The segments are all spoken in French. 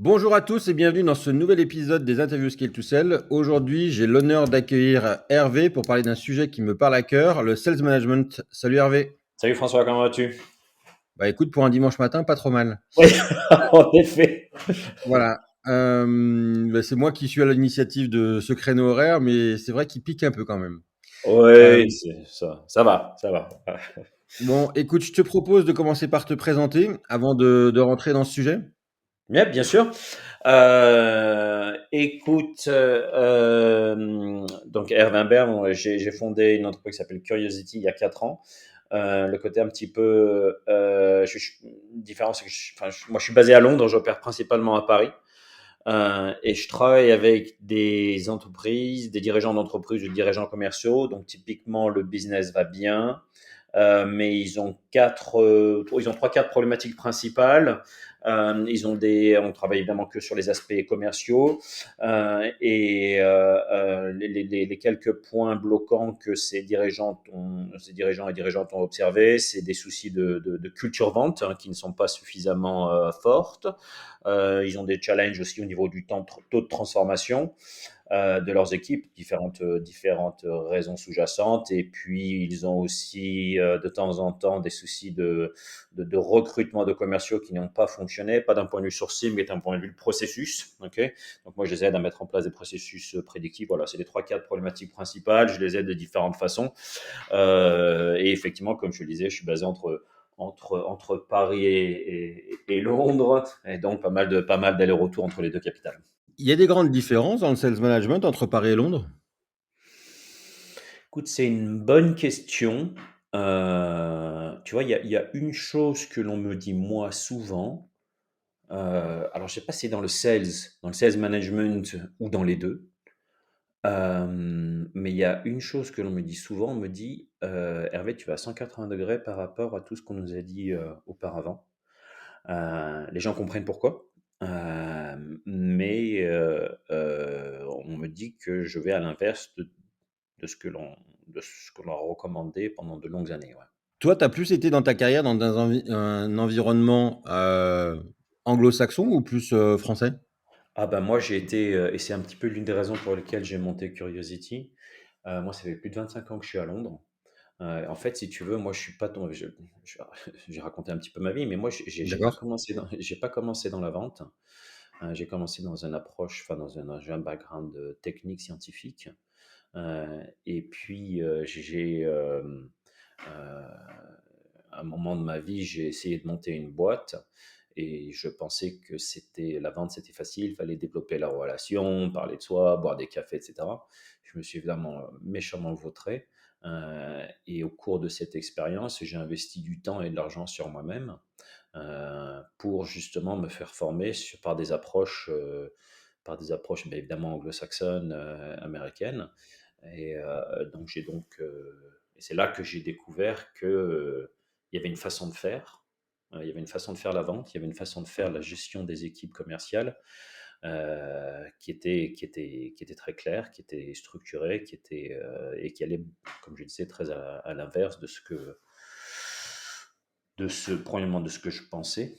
Bonjour à tous et bienvenue dans ce nouvel épisode des interviews Scale to Sell. Aujourd'hui, j'ai l'honneur d'accueillir Hervé pour parler d'un sujet qui me parle à cœur, le sales management. Salut Hervé. Salut François, comment vas-tu? Bah écoute, pour un dimanche matin, pas trop mal. Oui, en effet. Voilà. C'est moi qui suis à l'initiative de ce créneau horaire, mais c'est vrai qu'il pique un peu quand même. Euh, Oui, c'est ça. Ça va, ça va. bon, écoute, je te propose de commencer par te présenter avant de rentrer dans ce sujet. Bien sûr. Écoute, donc Hervé Imbert, j'ai fondé une entreprise qui s'appelle Curiosity il y a 4 ans. Le côté un petit peu différent, c'est que moi je suis basé à Londres, j'opère principalement à Paris. Et je travaille avec des entreprises, des dirigeants d'entreprises, des dirigeants commerciaux. Donc typiquement, le business va bien, mais ils ont trois, quatre problématiques principales. On travaille évidemment que sur les aspects commerciaux les quelques points bloquants que ces dirigeants et dirigeantes ont observé, c'est des soucis de culture vente qui ne sont pas suffisamment fortes. Ils ont des challenges aussi au niveau du taux de transformation de leurs équipes, différentes raisons sous-jacentes. Et puis, ils ont aussi de temps en temps des soucis de recrutement de commerciaux qui n'ont pas fonctionné, pas d'un point de vue sourcing, mais d'un point de vue processus. Okay, donc, moi, je les aide à mettre en place des processus prédictifs. Voilà, c'est les 3-4 problématiques principales. Je les aide de différentes façons. Et effectivement, comme je le disais, je suis basé entre Paris et Londres, et donc pas mal d'allers-retours entre les deux capitales. Il y a des grandes différences dans le sales management entre Paris et Londres? Écoute, c'est une bonne question. Tu vois, il y a une chose que l'on me dit moi souvent. Alors, je sais pas si c'est dans le sales management ou dans les deux. Mais il y a une chose que l'on me dit souvent. On me dit, Hervé, tu vas à 180 degrés par rapport à tout ce qu'on nous a dit auparavant. Les gens comprennent pourquoi. On me dit que je vais à l'inverse de ce que l'on de ce qu'on leur a recommandé pendant de longues années, ouais. Toi, tu as plus été dans ta carrière dans un environnement anglo-saxon ou plus français? Ah bah, moi j'ai été, et c'est un petit peu l'une des raisons pour lesquelles j'ai monté Curiosity. Moi ça fait plus de 25 ans que je suis à Londres. En fait, si tu veux, moi je suis pas tombé je j'ai raconté un petit peu ma vie, mais moi D'accord. j'ai pas commencé dans la vente. J'ai commencé dans une approche, enfin j'ai un background, technique, scientifique. Et puis, à un moment de ma vie, j'ai essayé de monter une boîte et je pensais que la vente, c'était facile, il fallait développer la relation, parler de soi, boire des cafés, etc. Je me suis évidemment méchamment vautré. Et au cours de cette expérience, j'ai investi du temps et de l'argent sur moi-même pour justement me faire former par des approches bien évidemment anglo-saxonnes, américaines. Et c'est là que j'ai découvert que il y avait une façon de faire. Il y avait une façon de faire la vente, il y avait une façon de faire la gestion des équipes commerciales qui était très claire, qui était structurée, et qui allait, comme je disais, très à l'inverse premièrement, de ce que je pensais,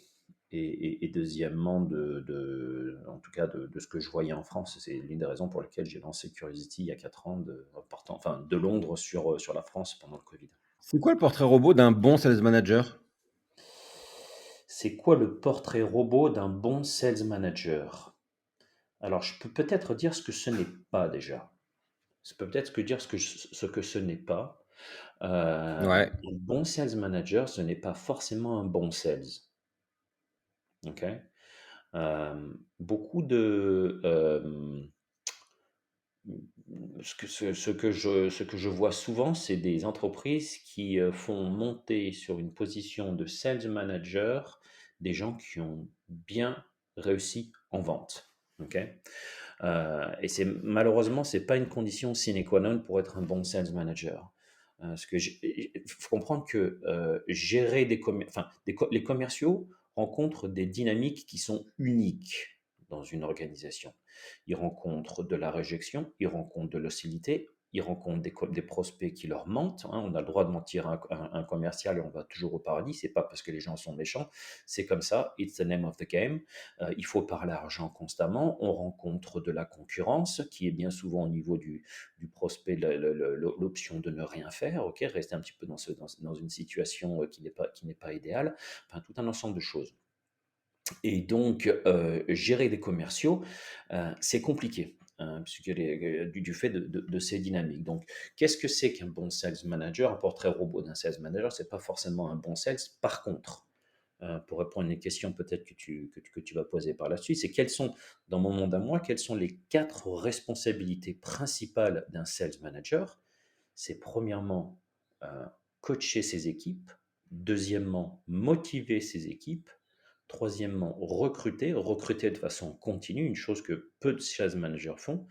et deuxièmement, en tout cas, de ce que je voyais en France. C'est l'une des raisons pour lesquelles j'ai lancé Curiosity il y a 4 ans, de Londres sur la France pendant le Covid. C'est quoi le portrait robot d'un bon sales manager? C'est quoi le portrait robot d'un bon sales manager? Alors, je peux peut-être dire ce que ce n'est pas déjà. Je peux peut-être dire ce que ce n'est pas. Ouais. Un bon sales manager, ce n'est pas forcément un bon sales. Ok. Beaucoup de ce que je vois souvent, c'est des entreprises qui font monter sur une position de sales manager des gens qui ont bien réussi en vente. Ok. Et malheureusement, c'est pas une condition sine qua non pour être un bon sales manager. Il faut comprendre que gérer les commerciaux rencontrent des dynamiques qui sont uniques dans une organisation. Ils rencontrent de la réjection, ils rencontrent de l'hostilité, ils rencontrent des prospects qui leur mentent, hein. On a le droit de mentir à un commercial et on va toujours au paradis. C'est pas parce que les gens sont méchants, c'est comme ça. It's the name of the game. Il faut parler argent constamment. On rencontre de la concurrence qui est bien souvent au niveau du prospect l'option de ne rien faire, ok, rester un petit peu dans une situation qui n'est pas idéale. Enfin, tout un ensemble de choses. Et donc, gérer des commerciaux, c'est compliqué, puisque du fait de ces dynamiques. Donc, qu'est-ce que c'est qu'un bon sales manager? Un portrait robot d'un sales manager, c'est pas forcément un bon sales. Par contre, pour répondre à une question peut-être que tu vas poser par la suite, c'est quelles sont, dans mon monde à moi, quelles sont les 4 responsabilités principales d'un sales manager? C'est premièrement, heu, coacher ses équipes, deuxièmement, motiver ses équipes, troisièmement, recruter de façon continue, une chose que peu de sales managers font,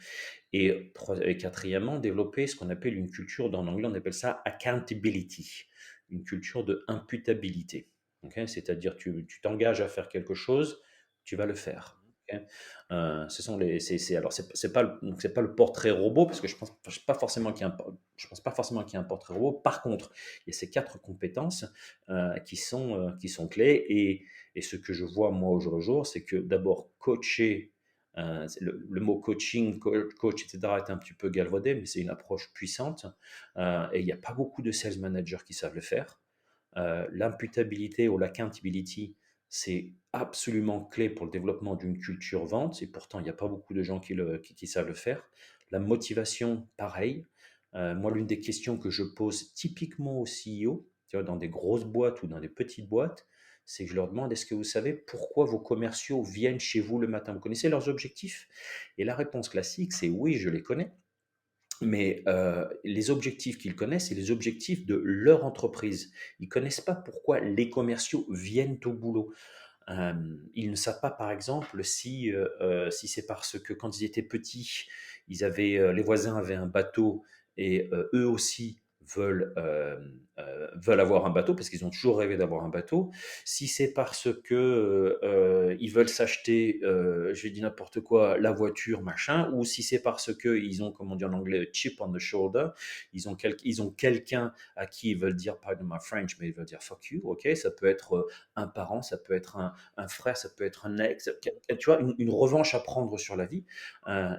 et quatrièmement, développer ce qu'on appelle une culture, dans l'anglais on appelle ça accountability, une culture de imputabilité. Ok, c'est-à-dire tu t'engages à faire quelque chose, tu vas le faire. Ok. Ce sont alors c'est pas le portrait robot parce que je pense pas forcément qu'il y ait un portrait robot. Par contre, il y a ces 4 compétences qui sont clés, et ce que je vois moi au jour le jour, c'est que d'abord coacher. Le mot coaching, coach, etc., est un petit peu galvaudé, mais c'est une approche puissante. Et il n'y a pas beaucoup de sales managers qui savent le faire. L'imputabilité ou l'accountability, c'est absolument clé pour le développement d'une culture vente, et pourtant, il n'y a pas beaucoup de gens qui savent le faire. La motivation, pareil. Moi, l'une des questions que je pose typiquement aux CEO, tu vois, dans des grosses boîtes ou dans des petites boîtes, c'est que je leur demande, est-ce que vous savez pourquoi vos commerciaux viennent chez vous le matin? Vous connaissez leurs objectifs? Et la réponse classique, c'est oui, je les connais. Mais les objectifs qu'ils connaissent, c'est les objectifs de leur entreprise. Ils ne connaissent pas pourquoi les commerciaux viennent au boulot. Ils ne savent pas, par exemple, si c'est parce que quand ils étaient petits, les voisins avaient un bateau, et eux aussi veulent avoir un bateau parce qu'ils ont toujours rêvé d'avoir un bateau. Si c'est parce que ils veulent s'acheter, je vais dire n'importe quoi, la voiture, machin, ou si c'est parce que ils ont, comme on dit en anglais, a chip on the shoulder, ils ont quelqu'un à qui ils veulent dire, pardon my French, mais ils veulent dire fuck you, ok, ça peut être un parent, ça peut être un frère, ça peut être un ex, tu vois, une revanche à prendre sur la vie,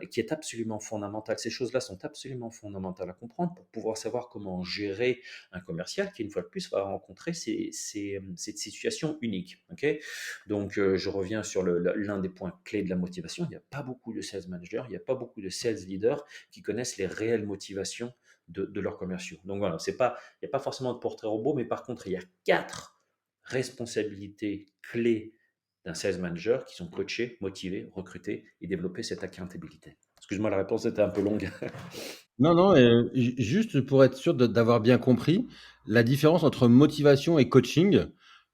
qui est absolument fondamentale. Ces choses-là sont absolument fondamentales à comprendre pour pouvoir savoir comment gérer un commercial qui, une fois de plus, va rencontrer cette situation unique. Okay, donc, je reviens sur l'un des points clés de la motivation. Il n'y a pas beaucoup de sales managers, il n'y a pas beaucoup de sales leaders qui connaissent les réelles motivations de leurs commerciaux. Donc voilà, il n'y a pas forcément de portrait robot, mais par contre, il y a 4 responsabilités clés d'un sales manager qui sont coachés, motivés, recrutés et développer cette accountability. Excuse-moi, la réponse était un peu longue. Non, non, juste pour être sûr d'avoir bien compris, la différence entre motivation et coaching.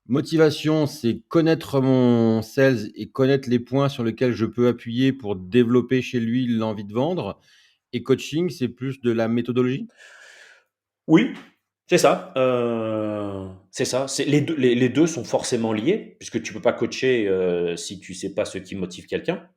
Motivation, c'est connaître mon sales et connaître les points sur lesquels je peux appuyer pour développer chez lui l'envie de vendre. Et coaching, c'est plus de la méthodologie. Oui, c'est ça. C'est ça. Les deux sont forcément liés, puisque tu peux pas coacher si tu sais pas ce qui motive quelqu'un.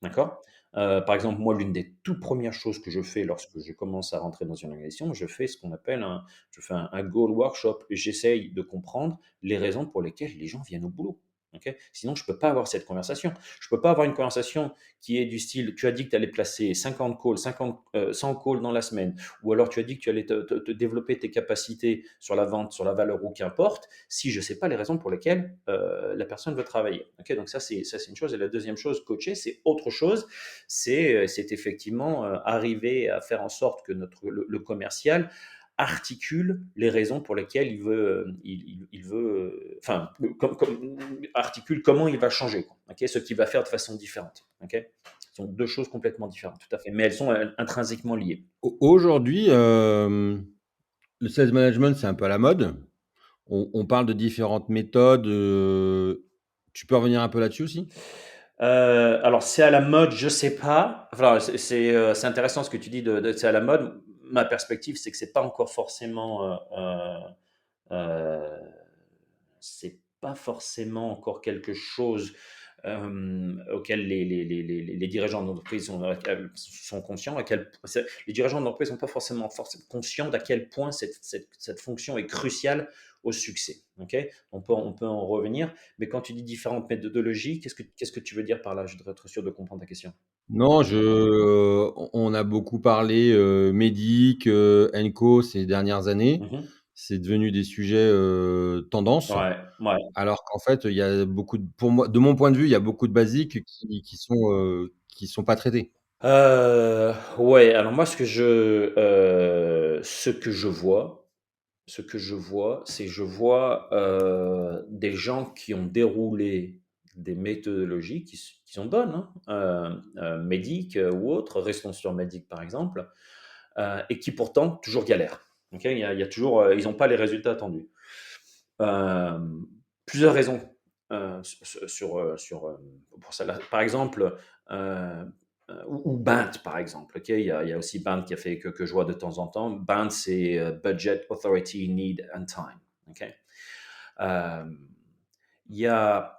D'accord? Par exemple, moi, l'une des toutes premières choses que je fais lorsque je commence à rentrer dans une organisation, je fais ce qu'on appelle un goal workshop. J'essaye de comprendre les raisons pour lesquelles les gens viennent au boulot. Ok. Sinon, je ne peux pas avoir cette conversation. Je ne peux pas avoir une conversation qui est du style, tu as dit que tu allais placer 50 calls, 100 calls dans la semaine, ou alors tu as dit que tu allais te développer tes capacités sur la vente, sur la valeur ou qu'importe, si je ne sais pas les raisons pour lesquelles la personne veut travailler. Ok, donc ça c'est une chose. Et la deuxième chose, coacher, c'est autre chose. C'est effectivement arriver à faire en sorte que le commercial articule les raisons pour lesquelles enfin, articule comment il va changer, quoi, ok, ce qu'il va faire de façon différente. Ok, ce sont deux choses complètement différentes, tout à fait, mais elles sont intrinsèquement liées. Aujourd'hui, le sales management, c'est un peu à la mode. On parle de différentes méthodes. Tu peux revenir un peu là-dessus aussi? Alors, c'est à la mode, je sais pas. Enfin, c'est intéressant ce que tu dis c'est à la mode. Ma perspective, c'est que c'est pas encore forcément, c'est pas forcément encore quelque chose auxquels les dirigeants d'entreprise sont conscients, les dirigeants d'entreprise ne sont pas forcément conscients d'à quel point cette fonction est cruciale au succès. Okay, on peut en revenir, mais quand tu dis différentes méthodologies, qu'est-ce que tu veux dire par là? Je voudrais être sûr de comprendre ta question. Non, on a beaucoup parlé, médic, co ces dernières années. Mhm. C'est devenu des sujets, tendance, Ouais, ouais. alors qu'en fait, il y a beaucoup de pour moi de mon point de vue, il y a beaucoup de basiques qui sont pas traités. Ouais, alors moi, ce que je vois, c'est je vois des gens qui ont déroulé des méthodologies qui sont bonnes, hein, médic ou autres, restons sur médic par exemple, et qui pourtant toujours galèrent. Ok, il y a toujours, ils n'ont pas les résultats attendus. Euh, Plusieurs raisons pour ça. Par exemple, euh, ou Band, par exemple. Ok, il y a aussi Band qui a fait que je vois de temps en temps. Band, c'est Budget, Authority, Need and Time. Ok. Euh, il y a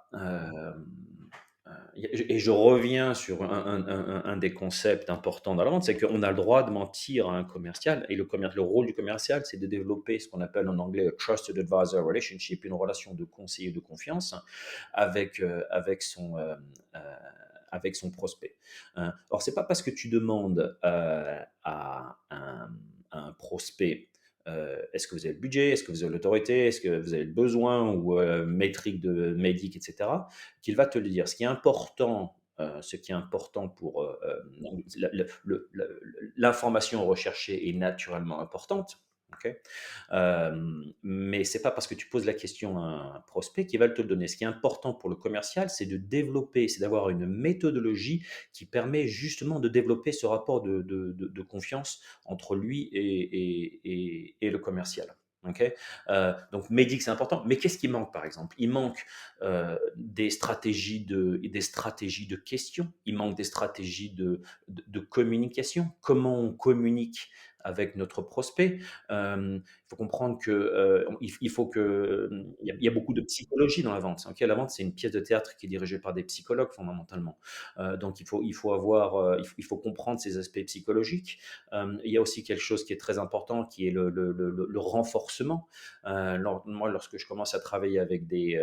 et je reviens sur un des concepts importants dans la vente, c'est qu'on a le droit de mentir à un commercial. Et le rôle du commercial, c'est de développer ce qu'on appelle en anglais a trusted advisor relationship, une relation de conseiller de confiance avec, euh, avec son prospect. Or, c'est pas parce que tu demandes à un prospect est-ce que vous avez le budget, est-ce que vous avez l'autorité, est-ce que vous avez le besoin ou métrique de médic, etc., qu'il va te le dire. Ce qui est important pour l'information recherchée est naturellement importante. Ok. Mais c'est pas parce que tu poses la question à un prospect qu'il va te le donner. Ce qui est important pour le commercial, c'est de développer, c'est d'avoir une méthodologie qui permet justement de développer ce rapport de confiance entre lui et le commercial. Ok. Donc Médic, c'est important. Mais qu'est-ce qui manque, par exemple? Il manque des stratégies de questions, il manque des stratégies de communication. Comment on communique avec notre prospect? Il faut comprendre que il faut que il y a beaucoup de psychologie dans la vente. Ok, la vente, c'est une pièce de théâtre qui est dirigée par des psychologues fondamentalement. Donc il faut comprendre ces aspects psychologiques. Il y a aussi quelque chose qui est très important, qui est le renforcement. Moi, lorsque je commence à travailler avec des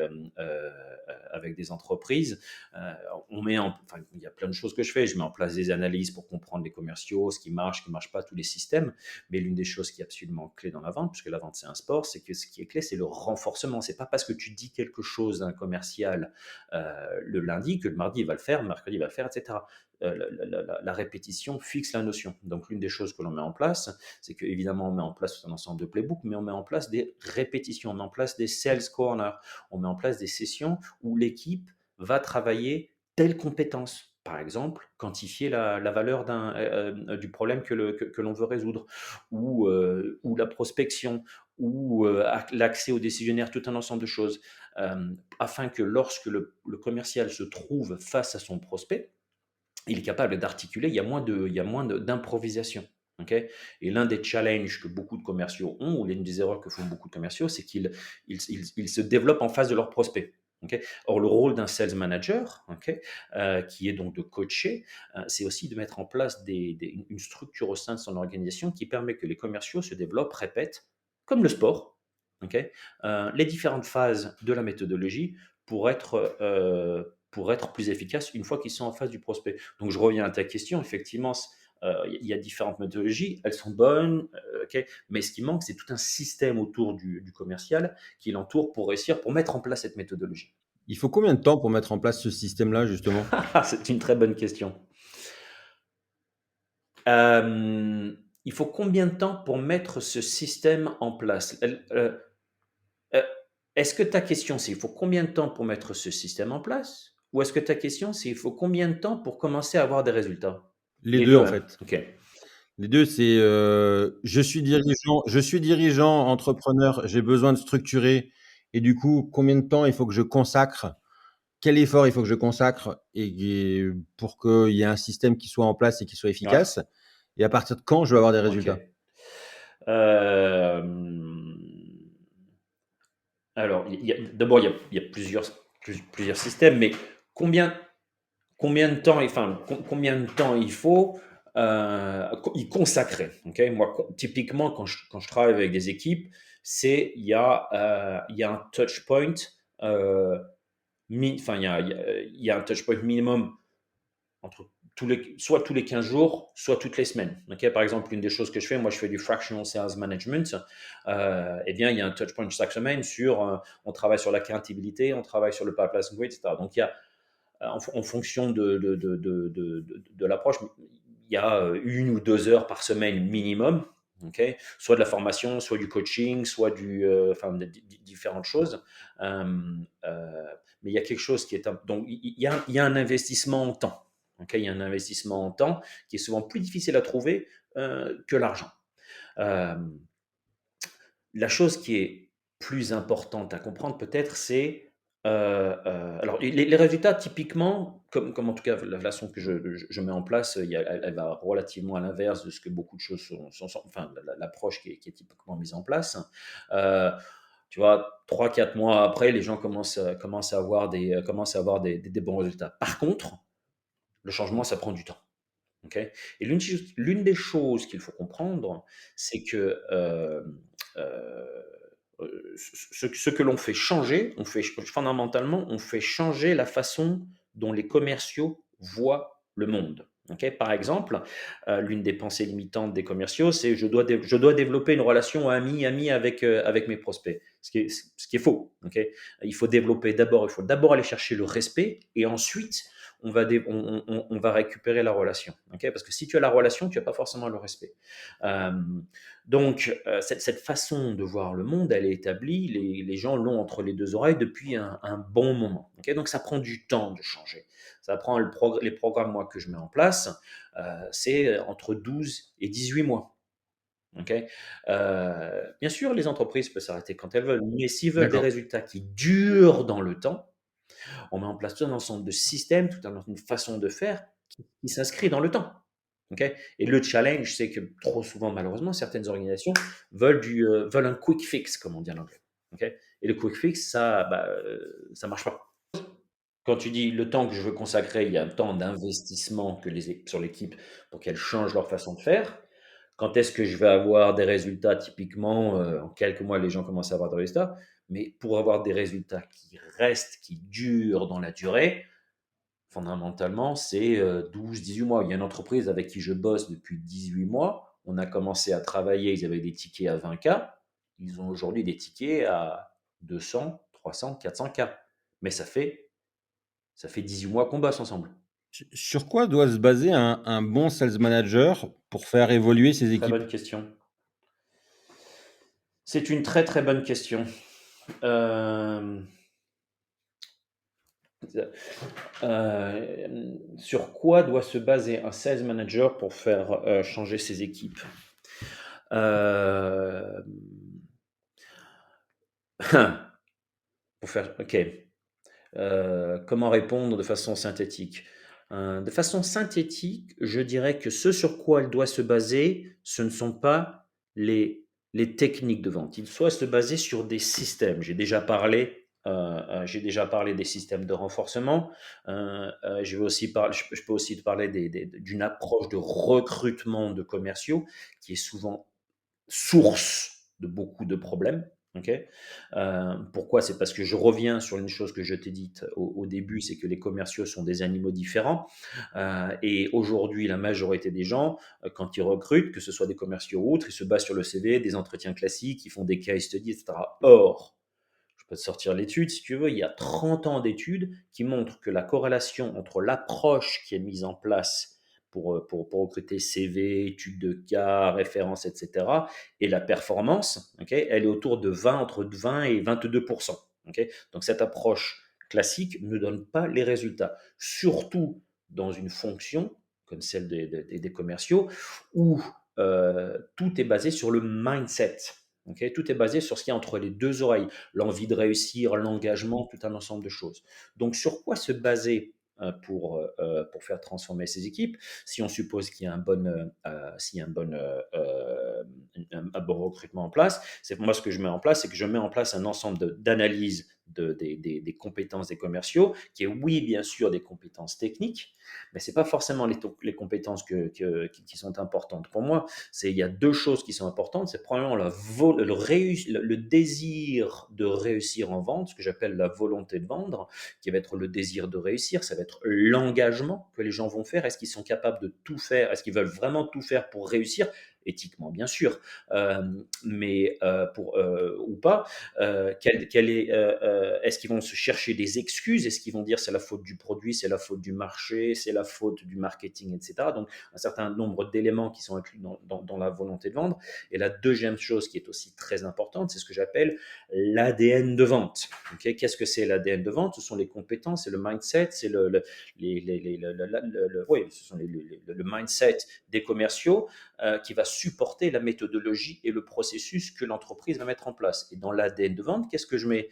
entreprises, enfin, il y a plein de choses que je fais. Je mets en place des analyses pour comprendre les commerciaux, ce qui marche pas, tous les systèmes. Mais l'une des choses qui est absolument clé dans la vente, puisque la vente c'est un sport, c'est que ce qui est clé, c'est le renforcement. C'est pas parce que tu dis quelque chose à un commercial le lundi que le mardi il va le faire, le mercredi il va le faire, etc. La répétition fixe la notion. Donc l'une des choses que l'on met en place, c'est qu'évidemment on met en place un ensemble de playbooks, mais on met en place des répétitions, on met en place des sales corners, on met en place des sessions où l'équipe va travailler telle compétence. Par exemple, quantifier la valeur du problème que l'on veut résoudre, ou la prospection, ou l'accès aux décisionnaires, tout un ensemble de choses, afin que lorsque le commercial se trouve face à son prospect, il est capable d'articuler, il y a moins d'improvisation. Okay, et l'un des challenges que beaucoup de commerciaux ont, ou l'une des erreurs que font beaucoup de commerciaux, c'est qu'ils se développent en face de leurs prospects. Okay. Or, le rôle d'un sales manager, okay, qui est donc de coacher, c'est aussi de mettre en place une structure au sein de son organisation qui permet que les commerciaux se développent, répètent, comme le sport, okay, les différentes phases de la méthodologie pour être plus efficaces une fois qu'ils sont en face du prospect. Donc, je reviens à ta question. Effectivement, il y a différentes méthodologies, elles sont bonnes, okay, mais ce qui manque, c'est tout un système autour du commercial qui l'entoure pour réussir, pour mettre en place cette méthodologie. Il faut combien de temps pour mettre en place ce système-là, justement? C'est une très bonne question. Euh, il faut combien de temps pour mettre ce système en place? Euh, Est-ce que ta question, c'est il faut combien de temps pour mettre ce système en place? Ou est-ce que ta question, c'est il faut combien de temps pour commencer à avoir des résultats? Les Les 2 deux, en hein? fait. Ok. Les 2, c'est, je suis dirigeant, entrepreneur, j'ai besoin de structurer et du coup, combien de temps il faut que je consacre? Quel effort il faut que je consacre et pour qu'il y ait un système qui soit en place et qui soit Ouais. efficace? Et à partir de quand je vais avoir des Ok. résultats? Euh, alors, d'abord, il y a plusieurs systèmes, mais Combien, combien de temps, enfin, combien de temps il faut y consacrer. Ok, moi, typiquement, quand je travaille avec des équipes, il y a un touch point, euh, enfin, il y a un touch point minimum entre soit tous les 15 jours, soit toutes les semaines. Ok, par exemple, une des choses que je fais, moi, je fais du fractional sales management. Eh bien, il y a un touch point chaque semaine on travaille sur la accountability, on travaille sur le pipeline grid, etc. Donc, il y a en fonction de l'approche, il y a 1 ou 2 heures par semaine minimum, okay, soit de la formation, soit du coaching, soit enfin, différentes choses. Euh, euh, mais il y a quelque chose qui est donc il y a un investissement en temps. Okay, il y a un investissement en temps qui est souvent plus difficile à trouver que l'argent. Euh, la chose qui est plus importante à comprendre peut-être, c'est alors les résultats typiquement, comme en tout cas la façon que je mets en place, elle va relativement à l'inverse de ce que beaucoup de choses enfin l'approche qui est typiquement mise en place. Euh, Tu vois, 3, 4 mois après, les gens commencent à avoir des bons résultats. Par contre, le changement, ça prend du temps. Ok. Et l'une des choses qu'il faut comprendre, c'est que euh, ce que l'on fait changer, fondamentalement, on fait changer la façon dont les commerciaux voient le monde. Ok. Par exemple, l'une des pensées limitantes des commerciaux, c'est je dois développer une relation ami-ami avec mes prospects, ce qui est faux. Ok. Il faut d'abord aller chercher le respect et ensuite on va récupérer la relation. Ok. Parce que si tu as la relation, tu n'as pas forcément le respect. Euh, donc, cette façon de voir le monde, elle est établie, les gens l'ont entre les deux oreilles depuis un bon moment. Ok. Donc, ça prend du temps de changer. Ça prend les programmes, moi, que je mets en place, c'est entre 12 et 18 mois. Ok. Bien sûr, les entreprises peuvent s'arrêter quand elles veulent, mais s'ils veulent des D'accord. résultats qui durent dans le temps, on met en place tout un ensemble de systèmes, une façon de faire qui s'inscrit dans le temps. Okay. Et le challenge, c'est que trop souvent, malheureusement, certaines organisations veulent un quick fix, comme on dit en anglais. Okay. Et le quick fix, ça marche pas. Quand tu dis le temps que je veux consacrer, il y a un temps d'investissement sur l'équipe pour qu'elle change leur façon de faire. Quand est-ce que je vais avoir des résultats? Typiquement, en quelques mois, les gens commencent à avoir des résultats. Mais pour avoir des résultats qui restent, qui durent dans la durée, fondamentalement, c'est 12-18 mois. Il y a une entreprise avec qui je bosse depuis 18 mois. On a commencé à travailler, ils avaient des tickets à 20K. Ils ont aujourd'hui des tickets à 200, 300, 400K. Mais ça fait 18 mois qu'on bosse ensemble. Sur quoi doit se baser un bon sales manager pour faire évoluer ses Très équipes? bonne question. C'est une très très bonne question. Euh, sur quoi doit se baser un sales manager pour faire changer ses équipes? Euh, ok. Comment répondre de façon synthétique? De façon synthétique, je dirais que ce sur quoi elle doit se baser, ce ne sont pas les techniques de vente. Il doit se baser sur des systèmes. J'ai déjà parlé des systèmes de renforcement. Je peux aussi te parler d'une approche de recrutement de commerciaux qui est souvent source de beaucoup de problèmes. Ok. Pourquoi? C'est parce que je reviens sur une chose que je t'ai dite au début, c'est que les commerciaux sont des animaux différents. Et aujourd'hui, la majorité des gens, quand ils recrutent, que ce soit des commerciaux ou autres, ils se basent sur le CV, des entretiens classiques, ils font des case studies, etc. Or, je peux te sortir l'étude si tu veux, il y a 30 ans d'études qui montrent que la corrélation entre l'approche qui est mise en place pour recruter CV, études de cas, références, etc., et la performance, okay, elle est autour de entre 20 et 22%. Okay. Donc cette approche classique ne donne pas les résultats, surtout dans une fonction comme celle des commerciaux, où tout est basé sur le mindset. Okay. Tout est basé sur ce qu'il y a entre les deux oreilles, l'envie de réussir, l'engagement, tout un ensemble de choses. Donc, sur quoi se baser pour faire transformer ces équipes si on suppose qu'il y a s'il y a un bon recrutement en place? C'est moi ce que je mets en place, c'est que je mets en place un ensemble d'analyses des compétences des commerciaux, qui est oui, bien sûr, des compétences techniques, mais ce n'est pas forcément les compétences qui sont importantes. Pour moi, il y a deux choses qui sont importantes. C'est premièrement le désir de réussir en vente, ce que j'appelle la volonté de vendre, qui va être le désir de réussir, ça va être l'engagement que les gens vont faire. Est-ce qu'ils sont capables de tout faire? Est-ce qu'ils veulent vraiment tout faire pour réussir? Éthiquement, bien sûr, mais ou pas. Est-ce qu'ils vont se chercher des excuses? Est-ce qu'ils vont dire c'est la faute du produit, c'est la faute du marché, c'est la faute du marketing, etc. Donc, un certain nombre d'éléments qui sont inclus dans la volonté de vendre. Et la deuxième chose qui est aussi très importante, c'est ce que j'appelle l'ADN de vente. Okay, qu'est-ce que c'est l'ADN de vente? Ce sont les compétences, c'est le mindset, c'est le mindset des commerciaux qui va supporter la méthodologie et le processus que l'entreprise va mettre en place. Et dans l'ADN de vente, qu'est-ce que je mets?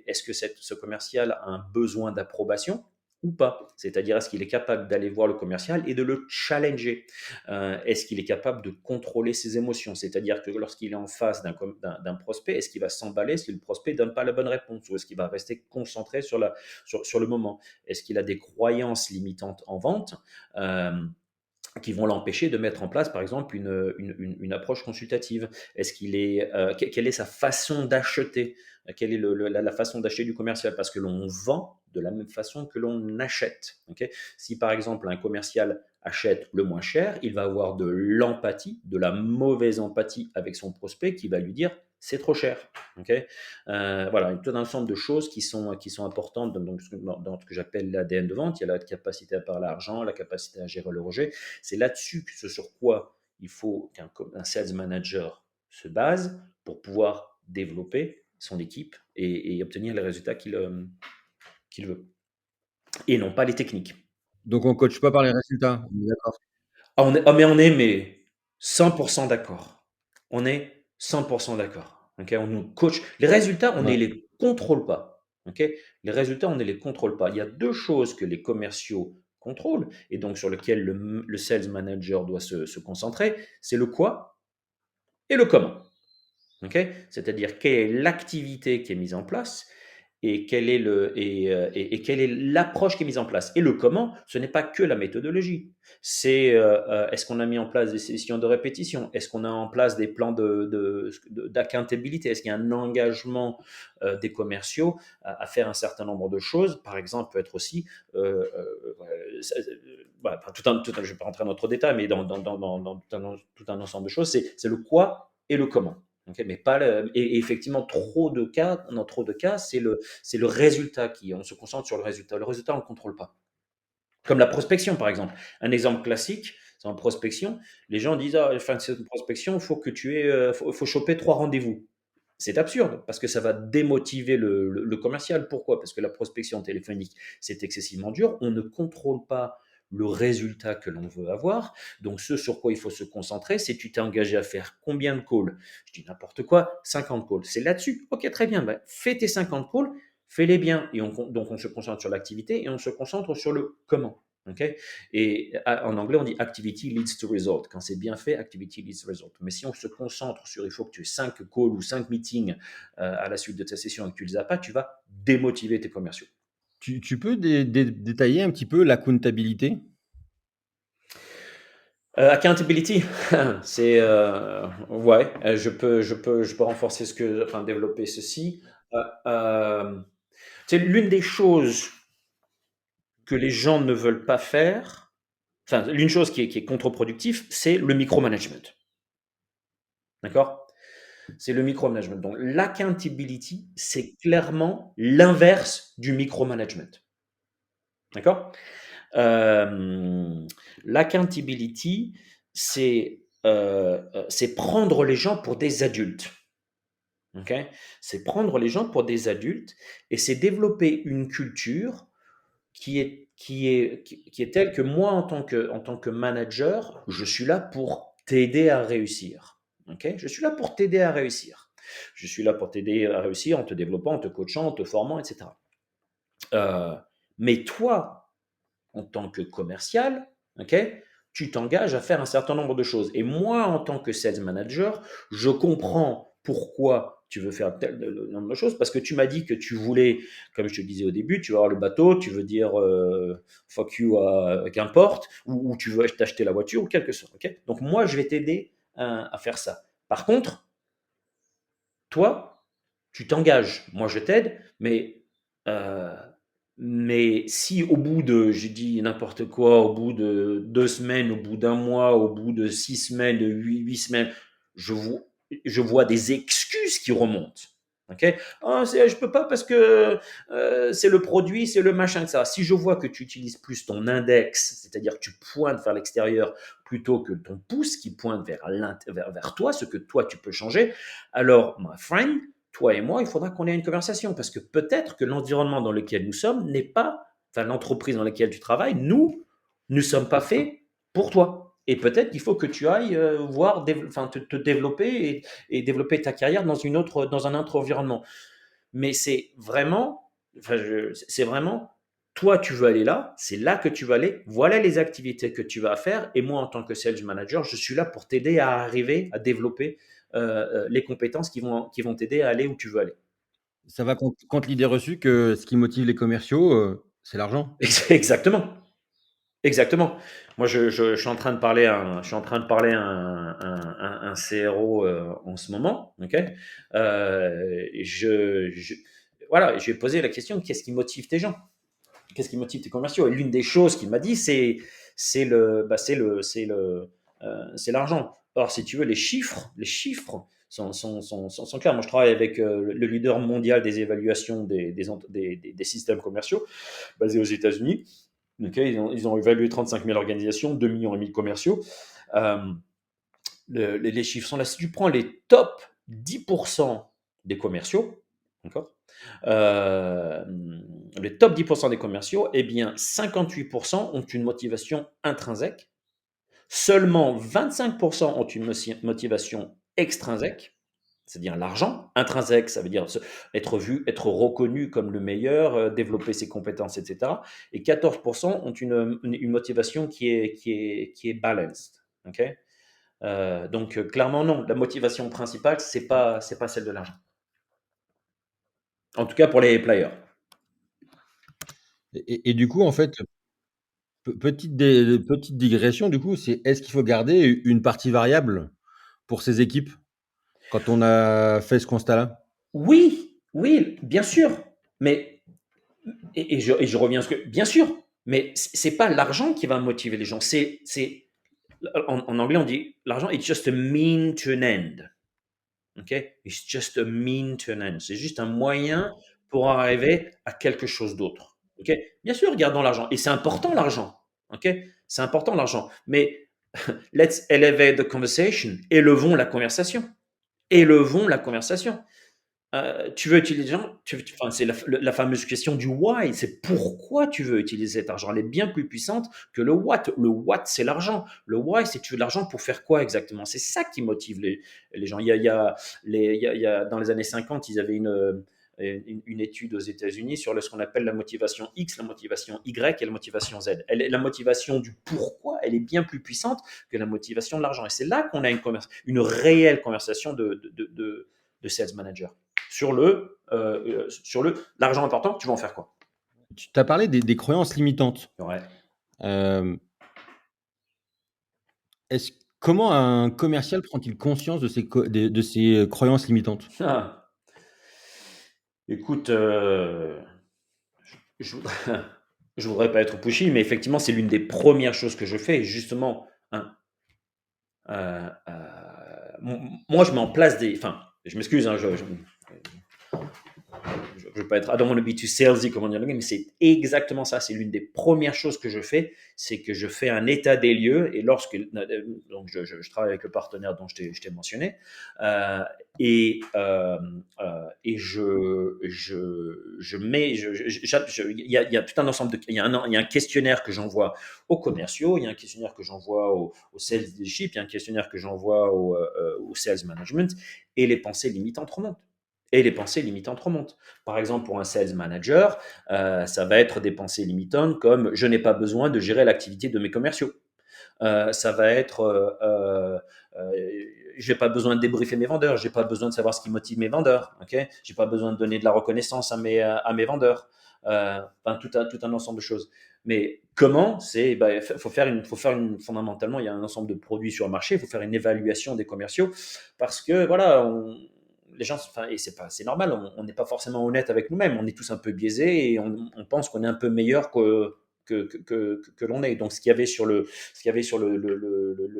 Est-ce que ce commercial a un besoin d'approbation ou pas? C'est-à-dire, est-ce qu'il est capable d'aller voir le commercial et de le challenger? Est-ce qu'il est capable de contrôler ses émotions? C'est-à-dire que lorsqu'il est en face d'un prospect, est-ce qu'il va s'emballer si le prospect ne donne pas la bonne réponse? Ou est-ce qu'il va rester concentré sur le moment? Est-ce qu'il a des croyances limitantes en vente qui vont l'empêcher de mettre en place, par exemple, une approche consultative? Quelle est sa façon d'acheter? Quelle est la façon d'acheter du commercial? Parce que l'on vend de la même façon que l'on achète. Okay, si par exemple un commercial achète le moins cher, il va avoir de l'empathie, de la mauvaise empathie avec son prospect qui va lui dire c'est trop cher. Okay, voilà, tout un ensemble de choses qui sont importantes dans ce que j'appelle l'ADN de vente. Il y a la capacité à parler argent, la capacité à gérer le rejet. C'est là-dessus sur quoi il faut qu'un sales manager se base pour pouvoir développer son équipe et obtenir les résultats qu'il veut. Et non pas les techniques. Donc on coach pas par les résultats, on est d'accord? Mais 100% d'accord. On est 100% d'accord. Okay, on nous coach. Les résultats, on ne Ouais. les contrôle pas. Okay, les résultats, on ne les contrôle pas. Il y a deux choses que les commerciaux contrôlent et donc sur lesquelles le sales manager doit se concentrer, c'est le quoi et le comment. Okay, c'est-à-dire quelle est l'activité qui est mise en place et quelle est l'approche qui est mise en place. Et le comment, ce n'est pas que la méthodologie. C'est est-ce qu'on a mis en place des sessions de répétition? Est-ce qu'on a en place des plans d'accountability? Est-ce qu'il y a un engagement des commerciaux à faire un certain nombre de choses? Par exemple, peut être aussi, voilà, je ne vais pas rentrer dans notre détail, mais dans tout un ensemble de choses, c'est le quoi et le comment. Okay, mais pas et effectivement, dans trop de cas, c'est le résultat on se concentre sur le résultat. Le résultat, on ne le contrôle pas. Comme la prospection, par exemple. Un exemple classique, c'est en prospection. Les gens disent, ah, fin de cette prospection, il faut choper 3 rendez-vous. C'est absurde parce que ça va démotiver le commercial. Pourquoi? Parce que la prospection téléphonique, c'est excessivement dur. On ne contrôle pas le résultat que l'on veut avoir. Donc, ce sur quoi il faut se concentrer, c'est tu t'es engagé à faire combien de calls? Je dis n'importe quoi, 50 calls. C'est là-dessus. Ok, très bien. Ben, fais tes 50 calls, fais-les bien. Donc, on se concentre sur l'activité et on se concentre sur le comment. Okay, et en anglais, on dit activity leads to result. Quand c'est bien fait, activity leads to result. Mais si on se concentre sur il faut que tu aies 5 calls ou 5 meetings à la suite de ta session et que tu ne les as pas, tu vas démotiver tes commerciaux. Tu peux détailler un petit peu la comptabilité? Accountability, c'est ouais, je peux renforcer enfin développer ceci. C'est l'une des choses que les gens ne veulent pas faire. Enfin, l'une chose qui est contre-productive, c'est le micromanagement. D'accord? C'est le micromanagement. Donc, l'accountability, c'est clairement l'inverse du micromanagement. D'accord? L'accountability, c'est prendre les gens pour des adultes. Ok, c'est prendre les gens pour des adultes et c'est développer une culture qui est telle que moi, en tant que manager, je suis là pour t'aider à réussir. Ok, je suis là pour t'aider à réussir. Je suis là pour t'aider à réussir en te développant, en te coachant, en te formant, etc. Mais toi, en tant que commercial, ok, tu t'engages à faire un certain nombre de choses. Et moi, en tant que sales manager, je comprends pourquoi tu veux faire tel nombre de choses, parce que tu m'as dit que tu voulais, comme je te disais au début, tu veux avoir le bateau, tu veux dire fuck you à qu'importe, ou tu veux t'acheter la voiture, ou quelque chose. Ok, donc moi, je vais t'aider à faire ça. Par contre, toi, tu t'engages. Moi, je t'aide, euh, mais si au bout de, j'ai dit n'importe quoi, au bout de 2 semaines, au bout d'un mois, au bout de 6 semaines, de huit semaines, je vois, je vois des excuses qui remontent. Ok, ah, je peux pas parce que c'est le produit, c'est le machin, ça. Si je vois que tu utilises plus ton index, c'est-à-dire que tu pointes vers l'extérieur plutôt que ton pouce qui pointe vers toi, ce que toi tu peux changer, alors, my friend, toi et moi, il faudra qu'on ait une conversation parce que peut-être que l'environnement dans lequel nous sommes n'est pas, enfin l'entreprise dans laquelle tu travailles, nous ne sommes pas faits pour toi. Et peut-être qu'il faut que tu ailles voir, enfin, te développer et développer ta carrière dans un autre environnement. Mais c'est vraiment, enfin, c'est vraiment, toi tu veux aller là, c'est là que tu vas aller, voilà les activités que tu vas faire, et moi en tant que sales manager, je suis là pour t'aider à arriver à développer les compétences qui vont t'aider à aller où tu veux aller. Ça va contre l'idée reçue que ce qui motive les commerciaux, c'est l'argent. Exactement, exactement. Moi, je suis en train de parler je suis en train de parler à un CRO en ce moment, ok. Voilà, je vais poser la question, qu'est-ce qui motive tes gens? Qu'est-ce qui motive tes commerciaux? Et l'une des choses qu'il m'a dit, c'est l'argent. Or, si tu veux, les chiffres sont clairs. Moi, je travaille avec le leader mondial des évaluations des systèmes commerciaux, basé aux États-Unis. Okay, ils ont évalué 35 000 organisations, 2,5 millions de commerciaux. Euh, les chiffres sont là. Si tu prends les top 10% des commerciaux, d'accord, euh, les top 10% des commerciaux, eh bien, 58% ont une motivation intrinsèque, seulement 25% ont une motivation extrinsèque, c'est-à-dire l'argent. Intrinsèque, ça veut dire être vu, être reconnu comme le meilleur, développer ses compétences, etc. Et 14% ont une motivation qui est balanced. Okay, donc, clairement, non. La motivation principale, c'est pas celle de l'argent. En tout cas, pour les players. Et du coup, en fait, petite digression, du coup, c'est est-ce qu'il faut garder une partie variable pour ces équipes quand on a fait ce constat-là? Oui, oui, bien sûr. Mais et je reviens à ce que, bien sûr. Mais c'est pas l'argent qui va motiver les gens. En anglais, on dit l'argent it's just a mean to an end. Okay? It's just a mean to an end. C'est juste un moyen pour arriver à quelque chose d'autre. Okay? Bien sûr, gardons l'argent. Et c'est important l'argent. Okay? C'est important l'argent. Mais let's elevate the conversation. Élevons la conversation. Élevons la conversation. Tu veux utiliser l'argent, enfin, c'est la fameuse question du why, c'est pourquoi tu veux utiliser cet argent. Elle est bien plus puissante que le what. Le what, c'est l'argent. Le why, c'est tu veux de l'argent pour faire quoi exactement. C'est ça qui motive les gens. Dans les années 50, ils avaient une étude aux États-Unis sur ce qu'on appelle la motivation X, la motivation Y et la motivation Z. La motivation du pourquoi, elle est bien plus puissante que la motivation de l'argent. Et c'est là qu'on a une réelle conversation de sales manager sur l'argent important, tu vas en faire quoi? Tu as parlé des croyances limitantes. Ouais. Euh, comment un commercial prend-il conscience de ces croyances limitantes? Ah. Écoute, je voudrais, je voudrais pas être pushy, mais effectivement, c'est l'une des premières choses que je fais. Justement, hein, moi, je mets en place enfin, je m'excuse, hein, je veux pas être, I don't want to be too salesy, comme on dit en anglais, mais c'est exactement ça. C'est l'une des premières choses que je fais, c'est que je fais un état des lieux. Et donc je travaille avec le partenaire dont je t'ai mentionné, euh, et je mets, il y a tout un ensemble il y a un questionnaire que j'envoie aux commerciaux, il y a un questionnaire que j'envoie au sales leadership, il y a un questionnaire que j'envoie au sales management, et les pensées limitantes remontent. Et les pensées limitantes remontent. Par exemple, pour un sales manager, ça va être des pensées limitantes comme je n'ai pas besoin de gérer l'activité de mes commerciaux. Ça va être j'ai pas besoin de débriefer mes vendeurs, j'ai pas besoin de savoir ce qui motive mes vendeurs, ok? J'ai pas besoin de donner de la reconnaissance à mes vendeurs, enfin tout un ensemble de choses. Mais comment? C'est, bah, faut faire fondamentalement, il y a un ensemble de produits sur le marché, il faut faire une évaluation des commerciaux parce que voilà, les gens, enfin, et c'est normal, on n'est pas forcément honnête avec nous-mêmes, on est tous un peu biaisés et on pense qu'on est un peu meilleur que l'on est. Donc, ce qu'il y avait sur le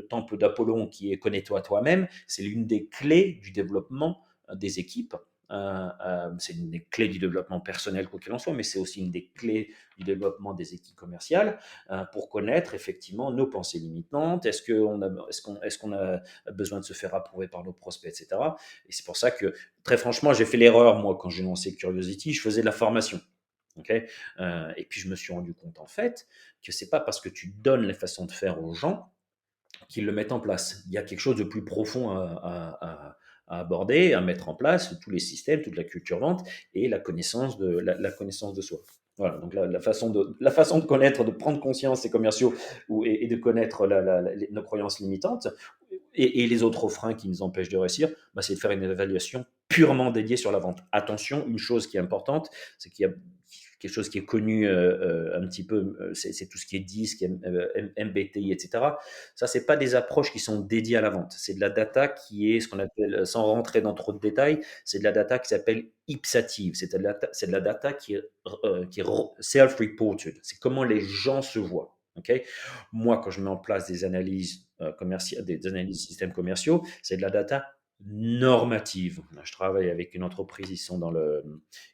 temple d'Apollon qui est connais-toi toi-même, c'est l'une des clés du développement des équipes. C'est une des clés du développement personnel, quoi qu'il en soit, mais c'est aussi une des clés du développement des équipes commerciales pour connaître effectivement nos pensées limitantes. Est-ce qu'on a besoin de se faire approuver par nos prospects, etc. Et c'est pour ça que, très franchement, j'ai fait l'erreur, moi, quand j'ai lancé Curiosity, je faisais de la formation. Okay, et puis je me suis rendu compte en fait que c'est pas parce que tu donnes les façons de faire aux gens qu'ils le mettent en place. Il y a quelque chose de plus profond à aborder, à mettre en place, tous les systèmes, toute la culture vente et la connaissance de soi. Voilà, donc la façon de connaître, de prendre conscience des commerciaux et de connaître nos croyances limitantes et les autres freins qui nous empêchent de réussir, bah, c'est de faire une évaluation purement dédiée sur la vente. Attention, une chose qui est importante, c'est qu'il y a quelque chose qui est connu un petit peu, c'est tout ce qui est DISC, MBTI, etc. Ça, c'est pas des approches qui sont dédiées à la vente. C'est de la data qui est ce qu'on appelle, sans rentrer dans trop de détails, c'est de la data qui s'appelle ipsative. C'est de la data qui est self-reported. C'est comment les gens se voient. Okay. Moi, quand je mets en place des analyses commerciales, des analyses de systèmes commerciaux, c'est de la data normative. Je travaille avec une entreprise, ils sont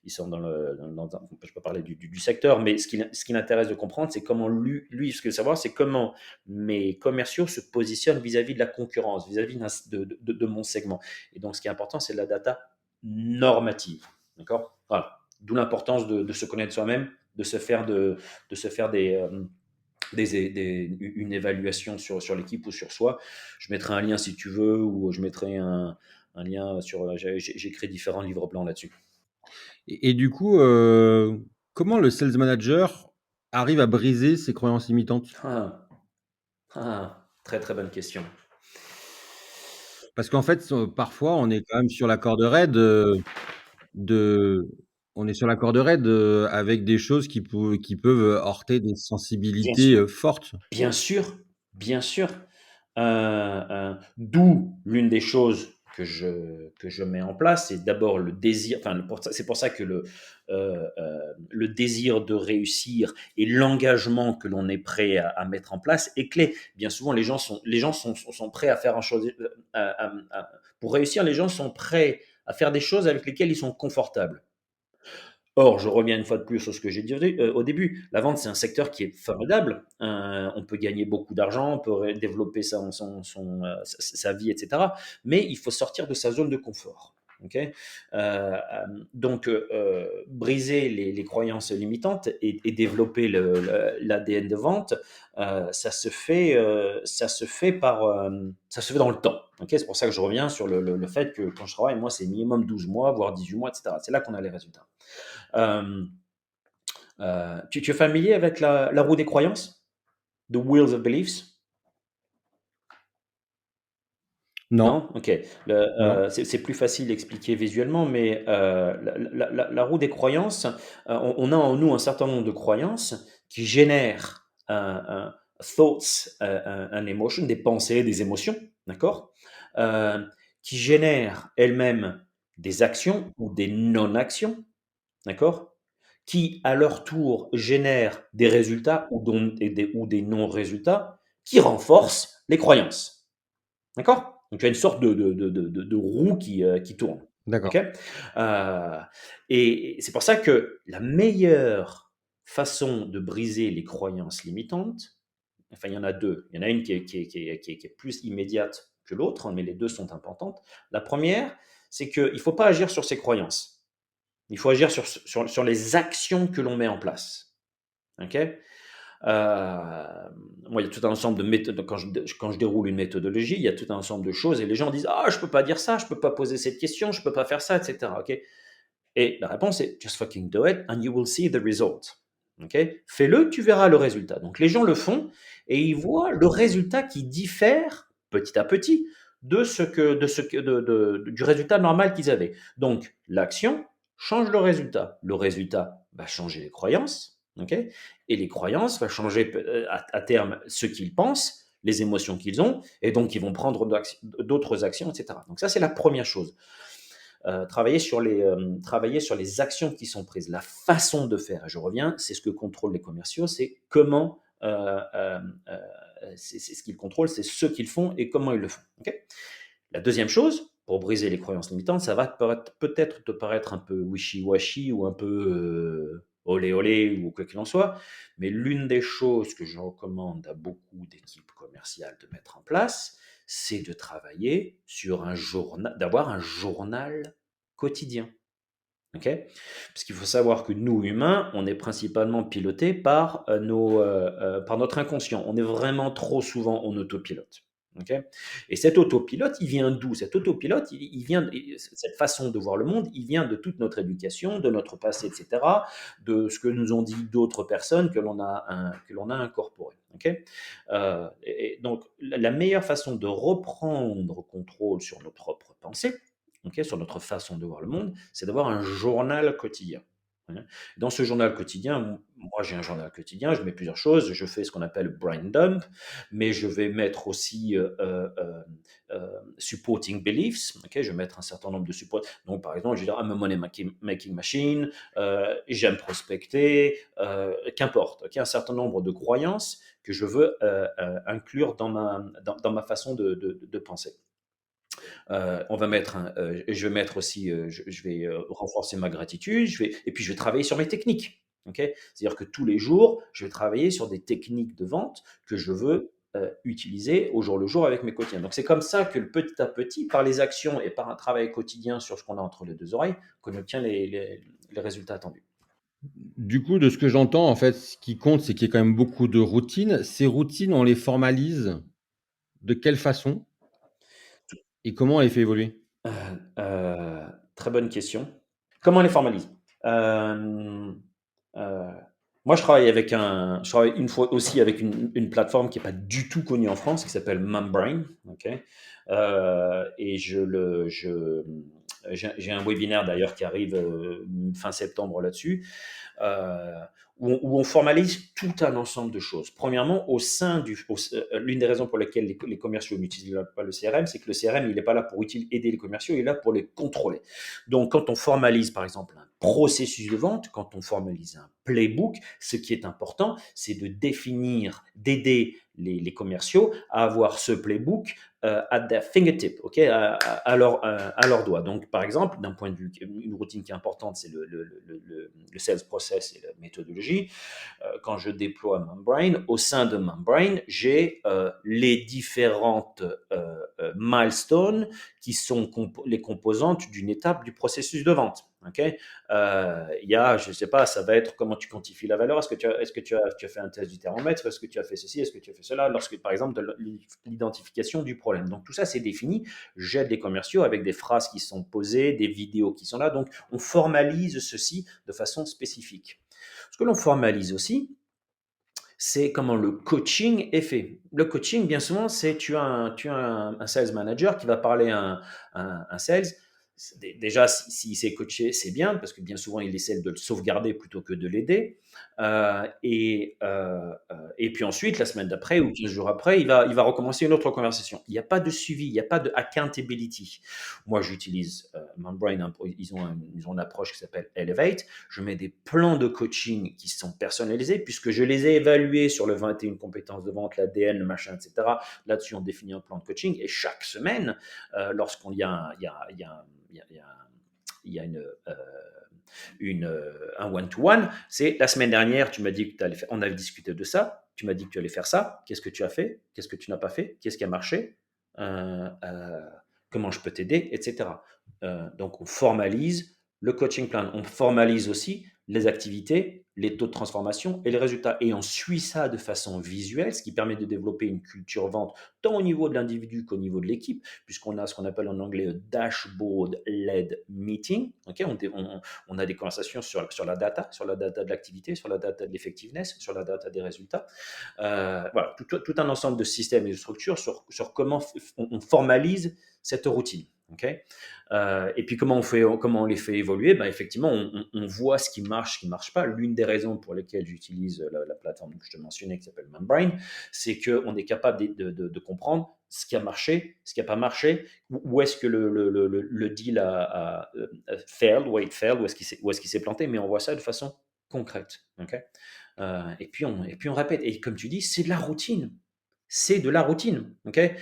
je peux parler du secteur, mais ce qui m'intéresse de comprendre, c'est comment lui, ce que savoir, c'est comment mes commerciaux se positionnent vis-à-vis de la concurrence, vis-à-vis de mon segment. Et donc, ce qui est important, c'est la data normative. D'accord. Voilà. D'où l'importance de se connaître soi-même, de se faire une évaluation sur l'équipe ou sur soi. Je mettrai un lien si tu veux, ou je mettrai un lien sur. J'ai créé différents livres blancs là-dessus. Et du coup, comment le sales manager arrive à briser ses croyances limitantes? Ah, très très bonne question. Parce qu'en fait, parfois, on est quand même sur la corde raide, de on est sur la corde raide, avec des choses qui peuvent, heurter des Bien sensibilités, sûr, fortes. bien sûr, bien sûr. D'où l'une des choses que je mets en place, c'est d'abord le désir, enfin, c'est pour ça que le désir de réussir et l'engagement que l'on est prêt à mettre en place est clé. Bien souvent, les gens sont prêts à faire un chose, pour réussir, les gens sont prêts à faire des choses avec lesquelles ils sont confortables. Or, je reviens une fois de plus sur ce que j'ai dit au début. La vente, c'est un secteur qui est formidable. On peut gagner beaucoup d'argent, on peut développer sa vie, etc. Mais il faut sortir de sa zone de confort. Ok. Donc, briser les croyances limitantes et développer l'ADN de vente, ça se fait ça se fait dans le temps. Ok. C'est pour ça que je reviens sur le fait que quand je travaille, moi, c'est minimum 12 mois, voire 18 mois, etc. C'est là qu'on a les résultats. Euh, tu es familier avec la roue des croyances? The Wheels of Beliefs? Non, Non? Ok. non. C'est plus facile d'expliquer visuellement, mais la roue des croyances, on a en nous un certain nombre de croyances qui génèrent thoughts and emotions, des pensées, des émotions, d'accord? Euh, qui génèrent elles-mêmes des actions ou des non-actions, d'accord? Qui, à leur tour, génèrent des résultats ou des non-résultats qui renforcent les croyances. D'accord? Donc, tu as une sorte de roue qui tourne. OK? D'accord. Et c'est pour ça que la meilleure façon de briser les croyances limitantes, enfin, il y en a deux. Il y en a une qui est plus immédiate que l'autre, hein, mais les deux sont importantes. La première, c'est qu'il ne faut pas agir sur ses croyances. Il faut agir sur les actions que l'on met en place. OK? Moi, il y a tout un ensemble de méthodes. Quand je déroule une méthodologie, il y a tout un ensemble de choses et les gens disent: ah, je peux pas dire ça, je peux pas poser cette question, je peux pas faire ça, etc. Ok. Et la réponse est: just fucking do it and you will see the result. Ok. Fais-le, tu verras le résultat. Donc les gens le font et ils voient le résultat qui diffère petit à petit du résultat normal qu'ils avaient. Donc, l'action change le résultat. Le résultat va changer les croyances, ok, et les croyances va changer à terme ce qu'ils pensent, les émotions qu'ils ont, et donc ils vont prendre d'autres actions, etc. Donc ça, c'est la première chose. Travailler sur les actions qui sont prises, la façon de faire. Et je reviens, c'est ce que contrôlent les commerciaux, c'est comment, c'est ce qu'ils contrôlent, c'est ce qu'ils font et comment ils le font. Ok. La deuxième chose, pour briser les croyances limitantes, ça va peut-être te paraître un peu wishy-washy ou un peu olé olé ou quoi qu'il en soit, mais l'une des choses que je recommande à beaucoup d'équipes commerciales de mettre en place, c'est de travailler sur un journal, d'avoir un journal quotidien. Ok. Parce qu'il faut savoir que nous, humains, on est principalement pilotés par notre inconscient. On est vraiment trop souvent en autopilote. Ok. Et cet autopilote, il vient d'où? Cet autopilote, cette façon de voir le monde, il vient de toute notre éducation, de notre passé, etc., de ce que nous ont dit d'autres personnes que l'on a incorporé. Ok. Donc, la meilleure façon de reprendre contrôle sur nos propres pensées, ok, sur notre façon de voir le monde, c'est d'avoir un journal quotidien. Hein. Dans ce journal quotidien, moi j'ai un journal quotidien, je mets plusieurs choses, je fais ce qu'on appelle brain dump, mais je vais mettre aussi supporting beliefs, ok, je vais mettre un certain nombre de supports. Donc par exemple, je vais dire I'm a money making machine, j'aime prospecter, qu'importe, ok, un certain nombre de croyances que je veux inclure dans ma façon de penser. Je vais mettre aussi, je vais renforcer ma gratitude, et puis je vais travailler sur mes techniques. Ok. C'est-à-dire que tous les jours, je vais travailler sur des techniques de vente que je veux utiliser au jour le jour avec mes quotidiens. Donc c'est comme ça que petit à petit, par les actions et par un travail quotidien sur ce qu'on a entre les deux oreilles, qu'on obtient les résultats attendus. Du coup, de ce que j'entends, en fait, ce qui compte, c'est qu'il y ait quand même beaucoup de routines. Ces routines, on les formalise de quelle façon et comment on les fait évoluer? Très bonne question. Comment on les formalise? Euh, euh, Moi, je travaille une fois aussi avec une plateforme qui n'est pas du tout connue en France, qui s'appelle Membrane. Ok. Et j'ai un webinaire d'ailleurs qui arrive fin septembre là-dessus, euh, où on formalise tout un ensemble de choses. Premièrement, l'une des raisons pour lesquelles les commerciaux n'utilisent pas le CRM, c'est que le CRM, il n'est pas là pour aider les commerciaux, il est là pour les contrôler. Donc, quand on formalise, par exemple, un processus de vente, quand on formalise un playbook, ce qui est important, c'est de définir, d'aider les commerciaux à avoir ce playbook at their fingertip, ok, à leur doigt. Donc, par exemple, d'un point de vue, une routine qui est importante, c'est le sales process et la méthodologie. Quand je déploie Membrane, au sein de Membrane, j'ai les différentes milestones qui sont les composantes d'une étape du processus de vente. Okay. Il y a, je ne sais pas, ça va être comment tu quantifies la valeur. Est-ce que tu as fait un test du thermomètre? Est-ce que tu as fait ceci? Est-ce que tu as fait cela? Lorsque, par exemple, de l'identification du problème. Donc, tout ça, c'est défini. J'aide les commerciaux avec des phrases qui sont posées, des vidéos qui sont là. Donc, on formalise ceci de façon spécifique. Ce que l'on formalise aussi, c'est comment le coaching est fait. Le coaching, bien souvent, c'est tu as un sales manager qui va parler à un sales. Déjà, s'il s'est coaché, c'est bien, parce que bien souvent, il essaie de le sauvegarder plutôt que de l'aider. Et puis ensuite, la semaine d'après ou 15 jours après, il va recommencer une autre conversation. Il n'y a pas de suivi, il n'y a pas de accountability. Moi, j'utilise Membrane, ils ont une approche qui s'appelle Elevate. Je mets des plans de coaching qui sont personnalisés, puisque je les ai évalués sur le 21 compétences de vente, l'ADN, le machin, etc. Là-dessus, on définit un plan de coaching. Et chaque semaine, lorsqu'on y a, il y a, il y a, il y a, il y a un one-to-one, c'est la semaine dernière, tu m'as dit que tu allais faire, on avait discuté de ça, tu m'as dit que tu allais faire ça, qu'est-ce que tu as fait, qu'est-ce que tu n'as pas fait, qu'est-ce qui a marché, euh, euh, comment je peux t'aider, etc. Donc on formalise le coaching plan, on formalise aussi les activités les taux de transformation et les résultats. Et on suit ça de façon visuelle, ce qui permet de développer une culture vente tant au niveau de l'individu qu'au niveau de l'équipe, puisqu'on a ce qu'on appelle en anglais dashboard-led meeting. Okay, on a des conversations sur la data de l'activité, sur la data de l'effectiveness, sur la data des résultats. Voilà, tout un ensemble de systèmes et de structures sur comment on formalise cette routine. Okay, et puis comment on les fait évoluer, ben, effectivement, on voit ce qui marche pas. L'une des raisons pour lesquelles j'utilise la plateforme que je te mentionnais, qui s'appelle Membrane, c'est qu'on est capable de comprendre ce qui a marché, ce qui n'a pas marché, où est-ce que le deal a failed, où est-ce qu'il s'est planté, mais on voit ça de façon concrète. Okay, et puis on répète. Et comme tu dis, c'est de la routine. C'est de la routine. Okay,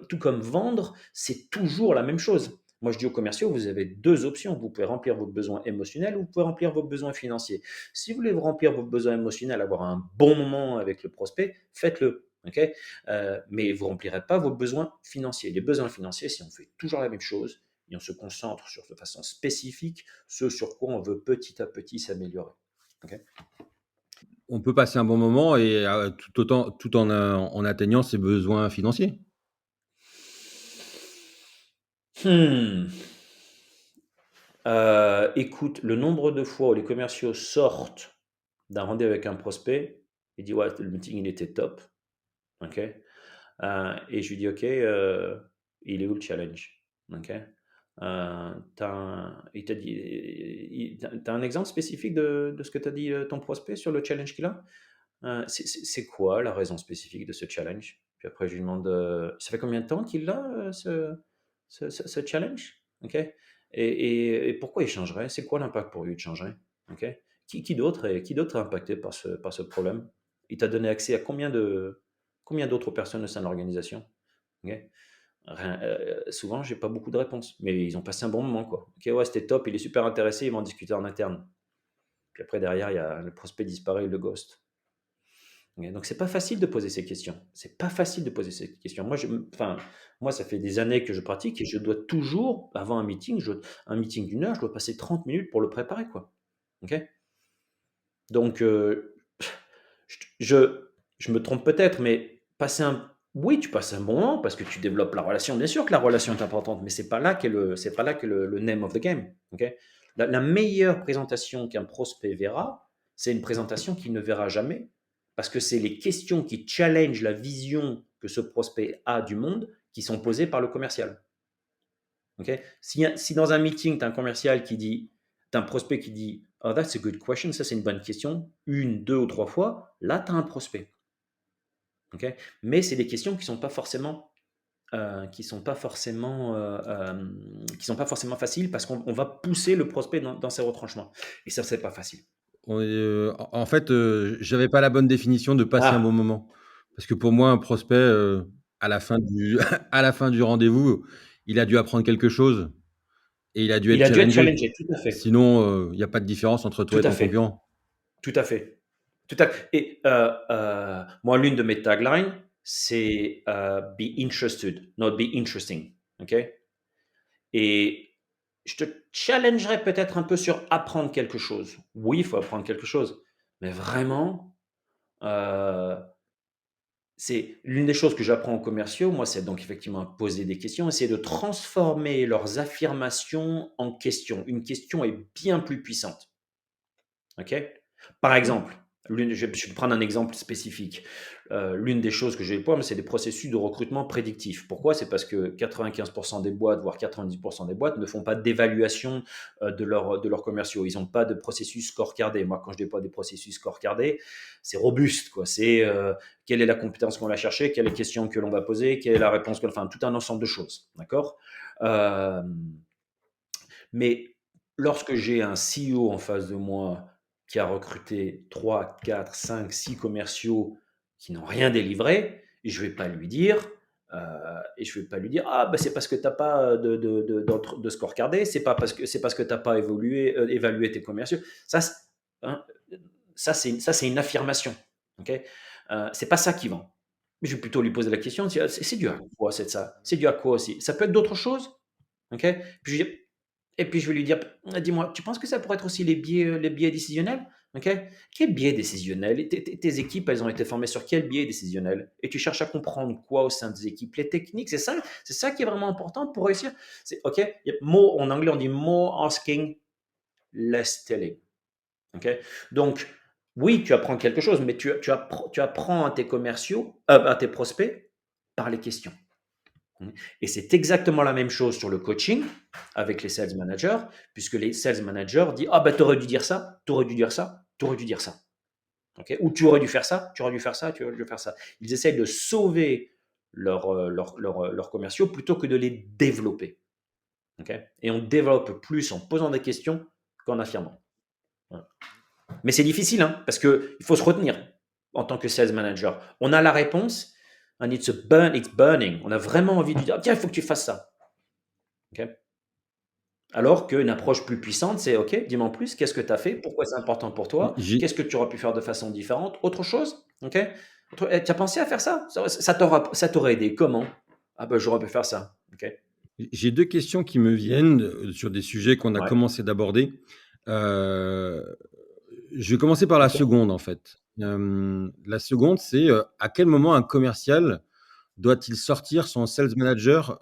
tout comme vendre, c'est toujours la même chose. Moi, je dis aux commerciaux, vous avez deux options. Vous pouvez remplir vos besoins émotionnels ou vous pouvez remplir vos besoins financiers. Si vous voulez remplir vos besoins émotionnels, avoir un bon moment avec le prospect, faites-le. Okay, mais vous ne remplirez pas vos besoins financiers. Les besoins financiers, si on fait toujours la même chose et on se concentre de façon spécifique ce sur quoi on veut petit à petit s'améliorer. Okay. On peut passer un bon moment et tout en atteignant ses besoins financiers. Hmm. Écoute, le nombre de fois où les commerciaux sortent d'un rendez-vous avec un prospect, il dit ouais, le meeting il était top, ok. Et je lui dis ok, il est où le challenge, ok. Il t'a dit, t'as un exemple spécifique de ce que t'as dit ton prospect sur le challenge qu'il a? C'est quoi la raison spécifique de ce challenge? Puis après, je lui demande, ça fait combien de temps qu'il a ce challenge? Ok? Et pourquoi il changerait? C'est quoi l'impact pour lui de changer? Ok? Qui d'autre est impacté par ce problème? Il t'a donné accès à combien d'autres personnes au sein de l'organisation? Ok? Souvent, j'ai pas beaucoup de réponses, mais ils ont passé un bon moment, quoi. Ok, ouais, c'était top, il est super intéressé, ils vont en discuter en interne. Puis après, derrière, il y a le prospect disparaît, il le ghost. Ok, donc c'est pas facile de poser ces questions. C'est pas facile de poser ces questions. Moi, ça fait des années que je pratique et je dois toujours, avant un meeting, un meeting d'une heure, je dois passer 30 minutes pour le préparer, quoi. Ok. Donc, je, je me trompe peut-être, mais oui, tu passes un bon moment parce que tu développes la relation. Bien sûr que la relation est importante, mais c'est pas là qu'est le name of the game. Ok. La meilleure présentation qu'un prospect verra, c'est une présentation qu'il ne verra jamais parce que c'est les questions qui challengent la vision que ce prospect a du monde qui sont posées par le commercial. Ok. Si dans un meeting, tu as un commercial qui dit, tu as un prospect qui dit, oh, that's a good question, ça c'est une bonne question, une, deux ou trois fois, là, tu as un prospect. Okay, mais c'est des questions qui sont pas forcément qui sont pas forcément faciles parce qu'on va pousser le prospect dans ses retranchements. Et ça, c'est pas facile. En fait, j'avais pas la bonne définition de passer un bon Ah, moment. Parce que pour moi, un prospect, à la fin du à la fin du rendez-vous, il a dû apprendre quelque chose et il a dû il être a dû être challengé. challengé, tout à fait, Sinon, il y a pas de différence entre toi tout et à ton fait, concurrent. tout à fait, tout à fait. Et moi, l'une de mes taglines, c'est be interested, not be interesting. Ok. Et je te challengerais peut-être un peu sur apprendre quelque chose. Oui, il faut apprendre quelque chose, mais vraiment, euh, c'est l'une des choses que j'apprends aux commerciaux, moi, c'est donc effectivement poser des questions, essayer de transformer leurs affirmations en questions. Une question est bien plus puissante. Ok. Par exemple, je vais prendre un exemple spécifique. L'une des choses que j'ai pour moi, c'est des processus de recrutement prédictifs. Pourquoi? C'est parce que 95% des boîtes, voire 90% des boîtes, ne font pas d'évaluation de leurs commerciaux. Ils n'ont pas de processus scorecardé. Moi, quand je déploie des processus scorecardés, c'est robuste, quoi. C'est quelle est la compétence qu'on va chercher, quelle est la question que l'on va poser, quelle est la réponse enfin, tout un ensemble de choses. D'accord. Euh, mais lorsque j'ai un CEO en face de moi qui a recruté 3, 4, 5, 6 commerciaux qui n'ont rien délivré, je ne vais pas lui dire, et je vais pas lui dire ah bah c'est parce que tu n'as pas de score cardé, c'est parce que tu n'as pas évalué tes commerciaux. Ça, hein, ça c'est une affirmation. Ok. C'est pas ça qui vend. Je vais plutôt lui poser la question, c'est dû à quoi c'est ça? C'est dû à quoi aussi? Ça peut être d'autres choses. Ok. Puis je, et puis je vais lui dire, dis-moi, tu penses que ça pourrait être aussi les biais décisionnels? OK? Quel biais décisionnel? Et tes équipes, elles ont été formées sur quel biais décisionnel? Et tu cherches à comprendre quoi au sein des équipes? Les techniques, c'est ça qui est vraiment important pour réussir. C'est OK, en anglais, on dit more asking, less telling. OK? Donc, oui, tu apprends quelque chose, mais tu apprends à tes commerciaux, à tes prospects par les questions. Et c'est exactement la même chose sur le coaching avec les sales managers, puisque les sales managers disent: Ah ben, tu aurais dû dire ça, tu aurais dû dire ça, tu aurais dû dire ça. Okay, ou tu aurais dû faire ça, tu aurais dû faire ça, tu aurais dû faire ça. Ils essayent de sauver leurs commerciaux plutôt que de les développer. Okay, et on développe plus en posant des questions qu'en affirmant. Voilà. Mais c'est difficile, hein, parce qu'il faut se retenir en tant que sales manager. On a la réponse, and it's burning. On a vraiment envie de dire: tiens, il faut que tu fasses ça. Okay. Alors qu'une approche plus puissante, c'est: OK, dis-moi en plus, qu'est-ce que tu as fait? Pourquoi c'est important pour toi? J'ai Qu'est-ce que tu aurais pu faire de façon différente? Autre chose? OK? Tu as pensé à faire ça? Ça t'aurait aidé comment? Ah ben, j'aurais pu faire ça. OK. j'ai 2 questions qui me viennent, sur des sujets qu'on a Ouais. commencé d'aborder. Heu, je vais commencer par la OK. seconde, en fait. La seconde, c'est, à quel moment un commercial doit-il sortir son sales manager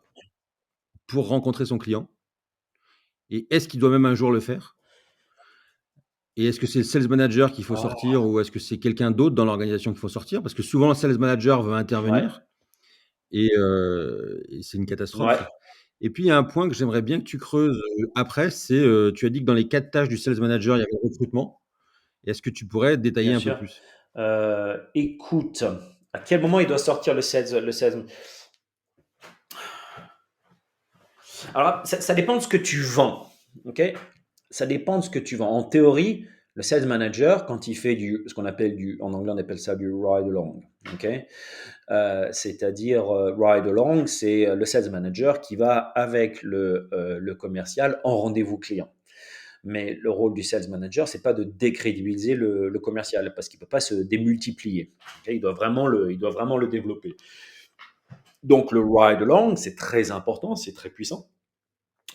pour rencontrer son client? Et est-ce qu'il doit même un jour le faire? Et est-ce que c'est le sales manager qu'il faut Oh, sortir ou est-ce que c'est quelqu'un d'autre dans l'organisation qu'il faut sortir? Parce que souvent le sales manager va ouais, intervenir et c'est une ouais, catastrophe. Et puis il y a un point que j'aimerais bien que tu creuses, après, c'est, tu as dit que dans les 4 tâches du sales manager, il y avait le recrutement. Est-ce que tu pourrais détailler bien un peu sûr. plus? Écoute, à quel moment il doit sortir le sales? Alors, ça dépend de ce que tu vends. OK? Ça dépend de ce que tu vends. En théorie, le sales manager, quand il fait ce qu'on appelle en anglais, on appelle ça du ride along. OK? C'est-à-dire, ride along, c'est le sales manager qui va avec le commercial en rendez-vous client. Mais le rôle du sales manager, c'est pas de décrédibiliser le commercial parce qu'il peut pas se démultiplier. OK? Il doit vraiment le développer. Donc, le ride along, c'est très important, c'est très puissant.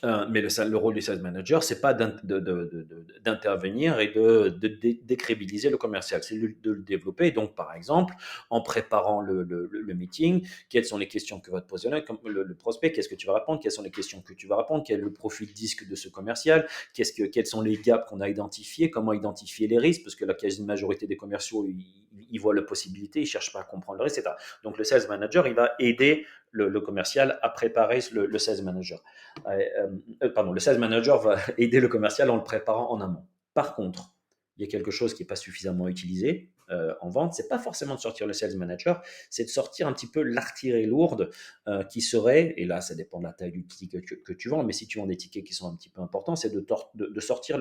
Mais le rôle du sales manager, c'est pas d'intervenir et de décrédibiliser le commercial, c'est de le développer. Donc, par exemple, en préparant le meeting, quelles sont les questions que va te poser le prospect, qu'est-ce que tu vas répondre, quelles sont les questions que tu vas répondre, quel est le profil disque de ce commercial, quels sont les gaps qu'on a identifiés, comment identifier les risques, parce que la quasi-majorité des commerciaux, ils voient la possibilité, ils ne cherchent pas à comprendre le risque, etc. Donc, le sales manager, il va aider le commercial à préparer le sales manager. Le sales manager va aider le commercial en le préparant en amont. Par contre, il y a quelque chose qui n'est pas suffisamment utilisé en vente, c'est pas forcément de sortir le sales manager, c'est de sortir un petit peu l'artillerie lourde qui serait, et là ça dépend de la taille du ticket que tu vends, mais si tu vends des tickets qui sont un petit peu importants, c'est de sortir,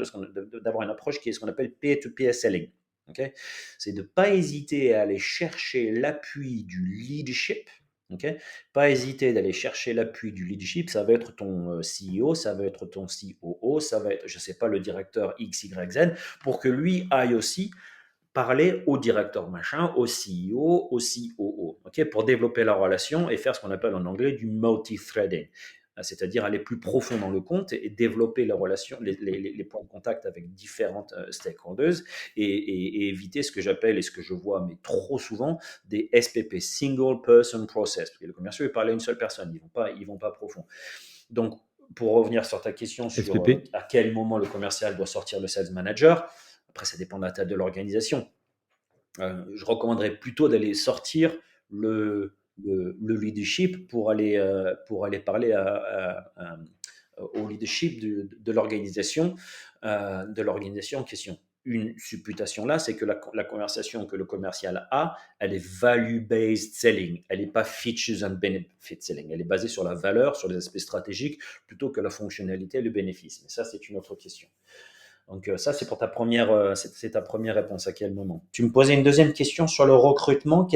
d'avoir une approche qui est ce qu'on appelle peer-to-peer selling. Okay, c'est de ne pas hésiter à aller chercher l'appui du leadership. Okay, pas hésiter d'aller chercher l'appui du leadership. Ça va être ton CEO, ça va être ton COO, ça va être, je ne sais pas, le directeur XYZ, pour que lui aille aussi parler au directeur machin, au CEO, au COO, okay, pour développer la relation et faire ce qu'on appelle en anglais du multi-threading, c'est-à-dire aller plus profond dans le compte et développer la relation, les points de contact avec différentes stakeholders et éviter ce que j'appelle et ce que je vois mais trop souvent des SPP, Single Person Process, parce que les commerciaux ils parlent à une seule personne, ils vont pas profond. Donc pour revenir sur ta question sur SPP? à quel moment le commercial doit sortir le sales manager, après ça dépend de la taille de l'organisation. Je recommanderais plutôt d'aller sortir le leadership pour aller parler au leadership de l'organisation en question. Une supputation là, c'est que la conversation que le commercial a, elle est value-based selling. Elle n'est pas features and benefit selling. Elle est basée sur la valeur, sur les aspects stratégiques, plutôt que la fonctionnalité et le bénéfice. Mais ça, c'est une autre question. Donc ça, c'est pour c'est ta première réponse. À quel moment? Tu me posais une deuxième question sur le recrutement.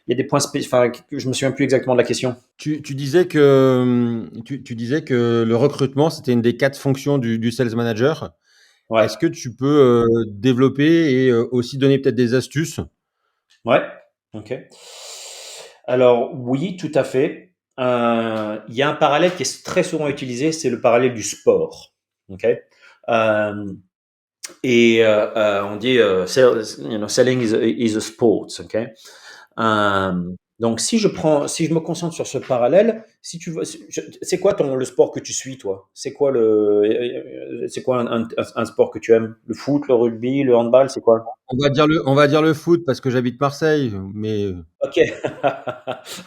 Il y a des points spécifiques. Enfin, je me souviens plus exactement de la question. Tu disais que, tu disais que le recrutement, c'était une des 4 fonctions du sales manager. Ouais, Est-ce que tu peux, développer et aussi donner peut-être des astuces? ouais. Ok. Alors oui, tout à fait. Il y a un parallèle qui est très souvent utilisé, c'est le parallèle du sport. Ok. Euh, Et on dit selling is a sport, ok? Donc si je me concentre sur ce parallèle, si tu veux, c'est quoi le sport que tu suis toi? C'est quoi un sport que tu aimes? Le foot, le rugby, le handball, c'est quoi? On va dire le foot parce que j'habite Marseille, mais Ok,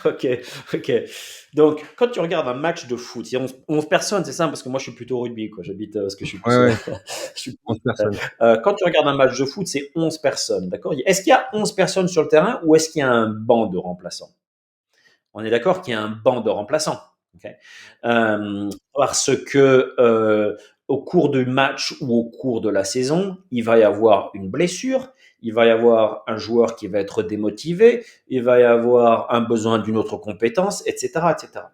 ok, ok. Donc, quand tu regardes un match de foot, il y a 11 personnes, c'est ça? Parce que moi, je suis plutôt rugby, quoi. J'habite, parce que je suis ouais, plus, ouais, je suis 11 euh, personnes. quand tu regardes un match de foot, c'est 11 personnes, d'accord? Est-ce qu'il y a 11 personnes sur le terrain ou est-ce qu'il y a un banc de remplaçants? On est d'accord qu'il y a un banc de remplaçants. Okay. Parce que au cours du match ou au cours de la saison, il va y avoir une blessure, il va y avoir un joueur qui va être démotivé, il va y avoir un besoin d'une autre compétence, etc., etc.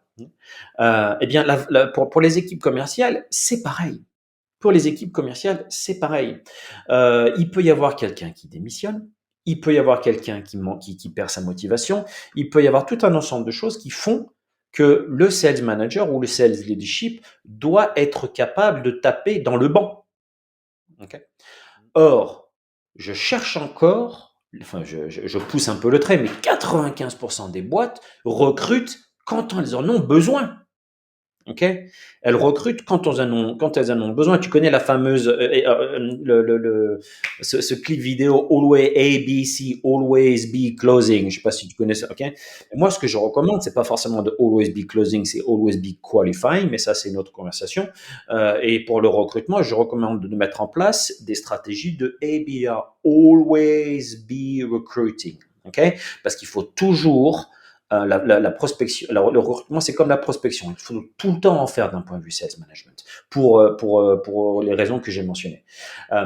Eh bien, pour les équipes commerciales, c'est pareil. Pour les équipes commerciales, c'est pareil. Il peut y avoir quelqu'un qui démissionne, il peut y avoir quelqu'un qui perd sa motivation, il peut y avoir tout un ensemble de choses qui font que le sales manager ou le sales leadership doit être capable de taper dans le banc. Ok. Or, je cherche encore, enfin je pousse un peu le trait, mais 95% des boîtes recrutent quand elles en ont besoin. Ok, elles recrutent quand elles en ont besoin. Tu connais la fameuse ce clip vidéo Always ABC, Always Be Closing. Je sais pas si tu connais ça. Ok. Et moi, ce que je recommande, c'est pas forcément de Always Be Closing, c'est Always Be Qualifying, mais ça c'est une autre conversation. Et pour le recrutement, je recommande de mettre en place des stratégies de ABR, Always Be Recruiting. Ok, parce qu'il faut toujours la prospection, le recrutement, c'est comme la prospection. Il faut tout le temps en faire d'un point de vue sales management pour les raisons que j'ai mentionnées. Euh,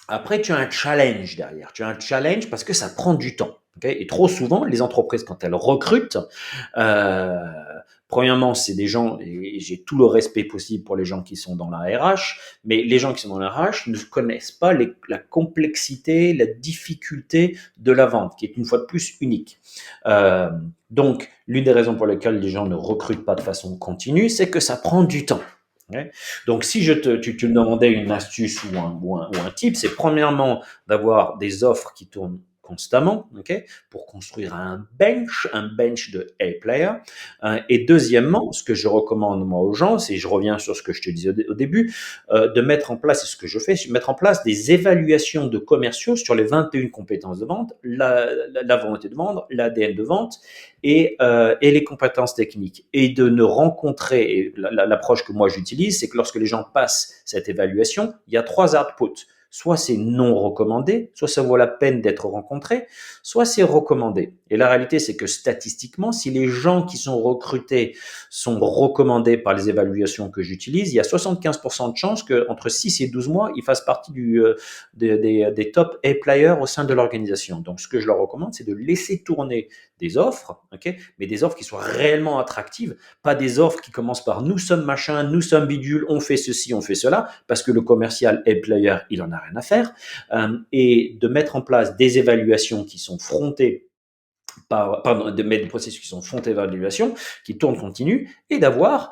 Après, tu as un challenge derrière. Tu as un challenge parce que ça prend du temps. Okay. Et trop souvent, les entreprises, quand elles recrutent, euh, premièrement, c'est des gens, et j'ai tout le respect possible pour les gens qui sont dans la RH, mais les gens qui sont dans la RH ne connaissent pas la complexité, la difficulté de la vente, qui est une fois de plus unique. Euh, donc, l'une des raisons pour lesquelles les gens ne recrutent pas de façon continue, c'est que ça prend du temps. Okay. Donc, si tu me demandais une astuce ou un tip, c'est premièrement d'avoir des offres qui tournent constamment, okay, pour construire un bench de A-player. Et deuxièmement, ce que je recommande moi aux gens, c'est, je reviens sur ce que je te disais au début, de mettre en place, c'est ce que je fais, mettre en place des évaluations de commerciaux sur les 21 compétences de vente, la volonté de vendre, l'ADN de vente et les compétences techniques. Et de ne rencontrer, et l'approche que moi j'utilise, c'est que lorsque les gens passent cette évaluation, il y a 3 outputs. Soit c'est non recommandé, soit ça vaut la peine d'être rencontré, soit c'est recommandé. Et la réalité, c'est que statistiquement, si les gens qui sont recrutés sont recommandés par les évaluations que j'utilise, il y a 75% de chances qu'entre 6 et 12 mois, ils fassent partie des top A-players au sein de l'organisation. Donc, ce que je leur recommande, c'est de laisser tourner des offres, okay, mais des offres qui soient réellement attractives, pas des offres qui commencent par nous sommes machin, nous sommes bidule, on fait ceci, on fait cela, parce que le commercial A-player, il en a rien à faire, et de mettre en place des évaluations qui sont frontées pardon, de mettre des processus qui sont fondés d'évaluation, qui tournent continu, et d'avoir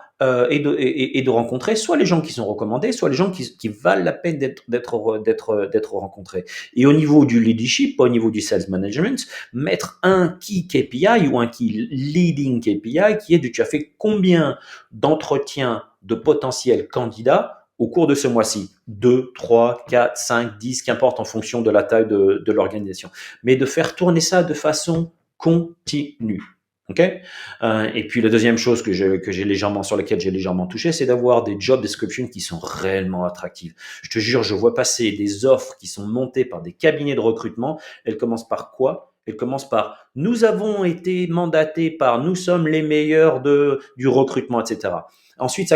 et de rencontrer soit les gens qui sont recommandés, soit les gens qui valent la peine d'être rencontrés. Et au niveau du leadership, au niveau du sales management, mettre un key KPI ou un key leading KPI qui est de tu as fait combien d'entretiens de potentiels candidats au cours de ce mois-ci. 2, 3, 4, 5, 10, qu'importe en fonction de la taille de l'organisation. Mais de faire tourner ça de façon continue. Okay. Et puis la deuxième chose sur laquelle j'ai légèrement touché, c'est d'avoir des job descriptions qui sont réellement attractives. Je te jure, je vois passer des offres qui sont montées par des cabinets de recrutement. Elles commencent par quoi? Elles commencent par nous avons été mandatés par nous sommes les meilleurs du recrutement, etc. Ensuite,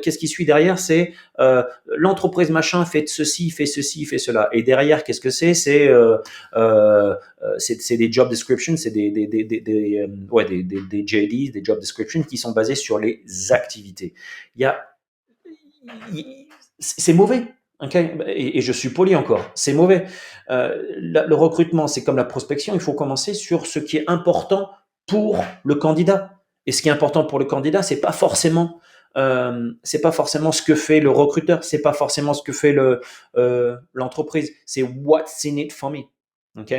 qu'est-ce qui suit derrière? C'est l'entreprise machin fait ceci, fait ceci, fait cela. Et derrière, qu'est-ce que c'est? C'est des job descriptions, c'est des JDs, des job descriptions qui sont basés sur les activités. Il y a, c'est mauvais. Okay, et je suis poli encore, c'est mauvais. Le recrutement, c'est comme la prospection, il faut commencer sur ce qui est important pour le candidat. Et ce qui est important pour le candidat, c'est pas forcément c'est pas forcément ce que fait le recruteur, c'est pas forcément ce que fait l'entreprise. C'est what's in it for me. Ok.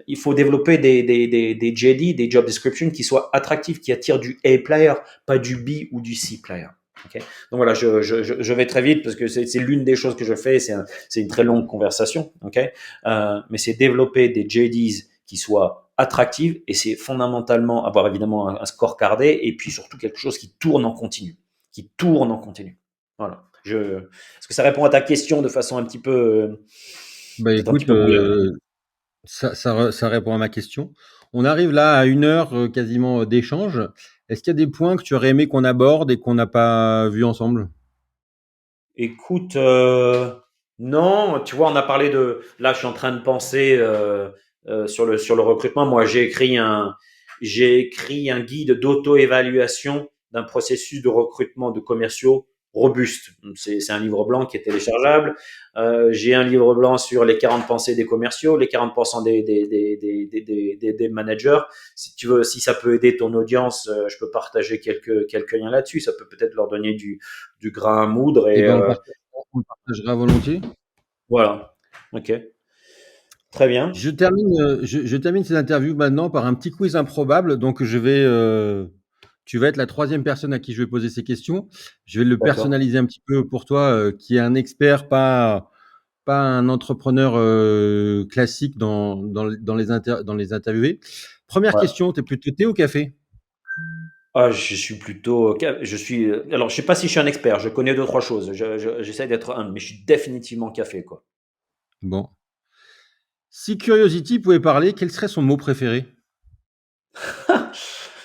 Il faut développer des JD, des job descriptions qui soient attractifs, qui attirent du A player, pas du B ou du C player. Okay. Donc voilà, je vais très vite parce que c'est l'une des choses que je fais. C'est une très longue conversation. Okay. Mais c'est développer des JDs qui soient attractives et c'est fondamentalement avoir évidemment un score cardé et puis surtout quelque chose qui tourne en continu. Qui tourne en continu. Voilà. Est-ce que ça répond à ta question de façon un petit peu, Bah peut-être un petit écoute, peu brouillonne? ça répond à ma question. On arrive là à 1 heure quasiment d'échange. Est-ce qu'il y a des points que tu aurais aimé qu'on aborde et qu'on n'a pas vu ensemble? Écoute, non, tu vois, on a parlé de. Là, je suis en train de penser sur le recrutement. Moi, j'ai écrit un guide d'auto-évaluation d'un processus de recrutement de commerciaux robuste. C'est un livre blanc qui est téléchargeable. J'ai un livre blanc sur les 40 pensées des commerciaux, les 40% des managers. Si tu veux, si ça peut aider ton audience, je peux partager quelques liens là-dessus. Ça peut peut-être leur donner du grain à moudre Eh et ben, on le partagera volontiers. voilà. Ok, très bien. Je termine cette interview maintenant par un petit quiz improbable. Donc, tu vas être la troisième personne à qui je vais poser ces questions. Je vais le D'accord. personnaliser un petit peu pour toi, qui est un expert, pas un entrepreneur classique dans les interviewés. Première Ouais. question, tu es plutôt thé ou café? Ah, je suis plutôt. Je suis. Alors, je sais pas si je suis un expert. Je connais deux trois choses. J'essaie d'être un, mais je suis définitivement café quoi. Bon. Si Curiosity pouvait parler, quel serait son mot préféré?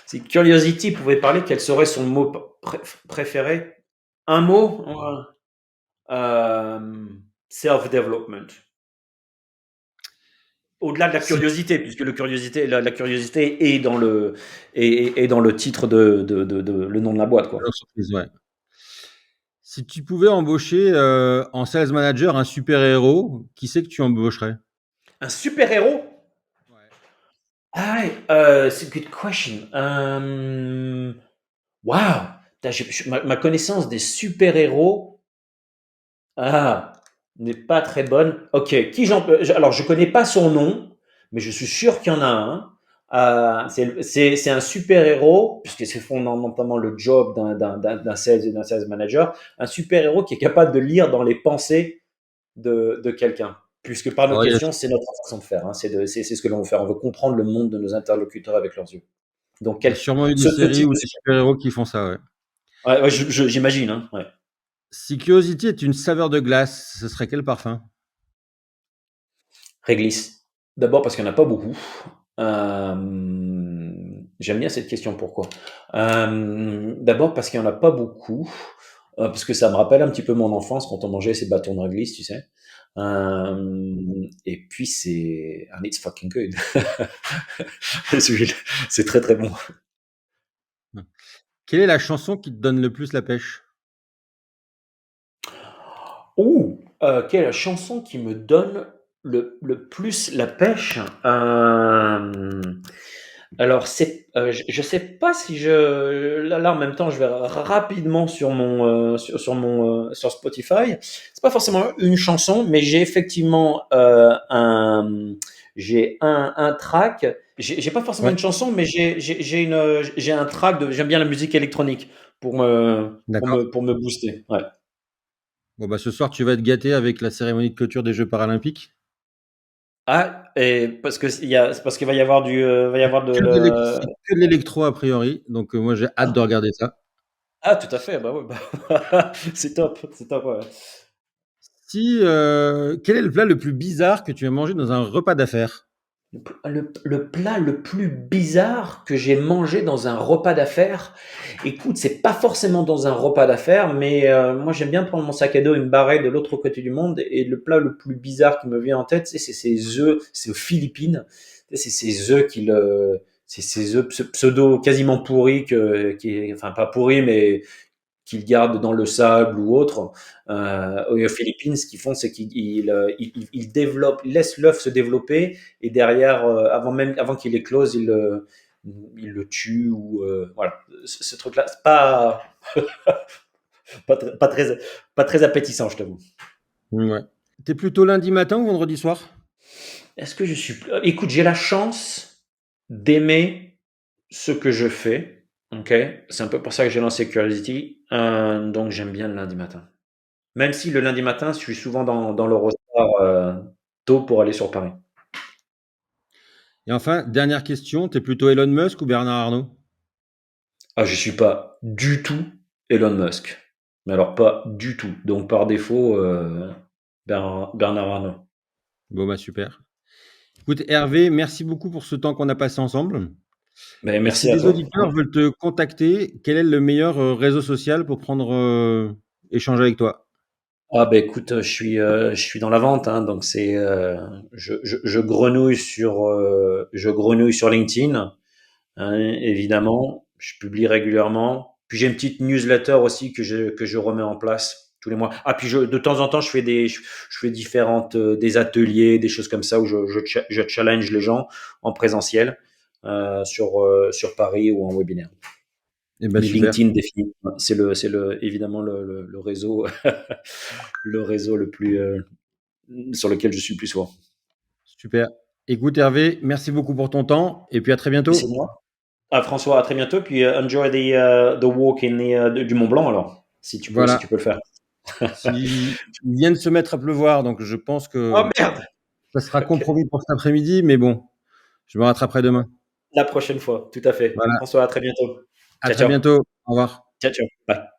Si Curiosity pouvait parler, quel serait son mot préféré? Un mot? Euh, Self-development. Au-delà de la Si tu, curiosité, puisque la curiosité est dans le titre le nom de la boîte, quoi. L'entreprise, ouais. Si tu pouvais embaucher en sales manager un super-héros, qui c'est que tu embaucherais? Un super-héros? Ouais. Ah ouais, c'est a good question. Wow! Ma connaissance des super-héros, n'est pas très bonne. Ok, alors je connais pas son nom, mais je suis sûr qu'il y en a un. C'est un super-héros, puisque c'est fondamentalement le job d'un sales et d'un sales manager, un super-héros qui est capable de lire dans les pensées de quelqu'un. Puisque par nos Oh, questions, c'est notre façon de faire. Hein. C'est ce que l'on veut faire. On veut comprendre le monde de nos interlocuteurs avec leurs yeux. Donc, il y a sûrement eu des ce séries type ou de des super. super-héros qui font ça, ouais. Ouais, ouais, j'imagine. Hein, ouais. Si Curiosity est une saveur de glace, ce serait quel parfum? Réglisse. D'abord parce qu'il n'y en a pas beaucoup. J'aime bien cette question. Pourquoi? D'abord parce qu'il n'y en a pas beaucoup. Parce que ça me rappelle un petit peu mon enfance quand on mangeait ces bâtons de réglisse, tu sais. Et puis c'est. And it's fucking good. C'est très très bon. Quelle est la chanson qui te donne le plus la pêche? Quelle est la chanson qui me donne le plus la pêche? Alors je sais pas si là en même temps je vais rapidement sur Spotify. C'est pas forcément une chanson, mais j'ai effectivement j'ai un track. J'ai pas forcément Ouais, une chanson, mais j'ai un track de. J'aime bien la musique électronique d'accord. pour me booster. Ouais. Bon, bah, ce soir, tu vas être gâté avec la cérémonie de clôture des Jeux paralympiques. Ah, et c'est parce qu'il va y avoir va y avoir de le. C'est que de l'électro a priori, donc moi j'ai hâte de Ah, regarder ça. ah, tout à fait. Bah ouais, c'est top. Ouais. Quel est le plat le plus bizarre que tu as mangé dans un repas d'affaires? Le plat le plus bizarre que j'ai mangé dans un repas d'affaires. Écoute, c'est pas forcément dans un repas d'affaires, mais moi j'aime bien prendre mon sac à dos et me barrer de l'autre côté du monde. Et le plat le plus bizarre qui me vient en tête, c'est ces œufs. C'est aux Philippines. C'est ces œufs c'est ces œufs pseudo quasiment pourris enfin pas pourris, mais qu'ils gardent dans le sable ou autre. Aux Philippines, ce qu'ils font, c'est qu'ils développent, ils laissent l'œuf se développer et derrière, avant qu'il éclose, ils le tuent ou voilà. Ce truc-là, c'est pas. Pas, pas, très, pas très appétissant, je t'avoue. Ouais. T'es plutôt lundi matin ou vendredi soir? Est-ce que je suis. Écoute, j'ai la chance d'aimer ce que je fais. Ok, c'est un peu pour ça que j'ai lancé Curiosity. Donc j'aime bien le lundi matin. Même si le lundi matin, je suis souvent dans l'Eurostar tôt pour aller sur Paris. Et enfin, dernière question, t'es plutôt Elon Musk ou Bernard Arnault? Ah, je suis pas du tout Elon Musk. Mais alors pas du tout. Donc par défaut, Bernard Arnault. Bon, bah super. Écoute, Hervé, merci beaucoup pour ce temps qu'on a passé ensemble. Mais Et si merci à des toi. auditeurs veulent te contacter, quel est le meilleur réseau social pour prendre échanger avec toi? Ah ben écoute, je suis dans la vente, hein, donc je grenouille je grenouille sur LinkedIn, hein, évidemment. Je publie régulièrement. Puis j'ai une petite newsletter aussi que je remets en place tous les mois. Ah puis de temps en temps je fais différentes des ateliers, des choses comme ça où je challenge les gens en présentiel sur Paris ou en webinaire. Eh ben Mais super, LinkedIn définitivement, c'est évidemment le réseau le réseau le plus sur lequel je suis le plus souvent. super. Écoute, Hervé, merci beaucoup pour ton temps et puis à très Mais c'est bientôt. moi. Ah, François, à très bientôt. Puis enjoy the walk du Mont Blanc alors, si Voilà. tu peux le faire. Il vient de se mettre à pleuvoir, donc je pense Oh que merde. ça sera Ok. compromis pour cet après-midi, mais bon, je me rattraperai demain. La prochaine fois, tout à fait. Voilà. François, à très bientôt. À Ciao, très ciao. bientôt. Au revoir. Ciao, ciao. Bye.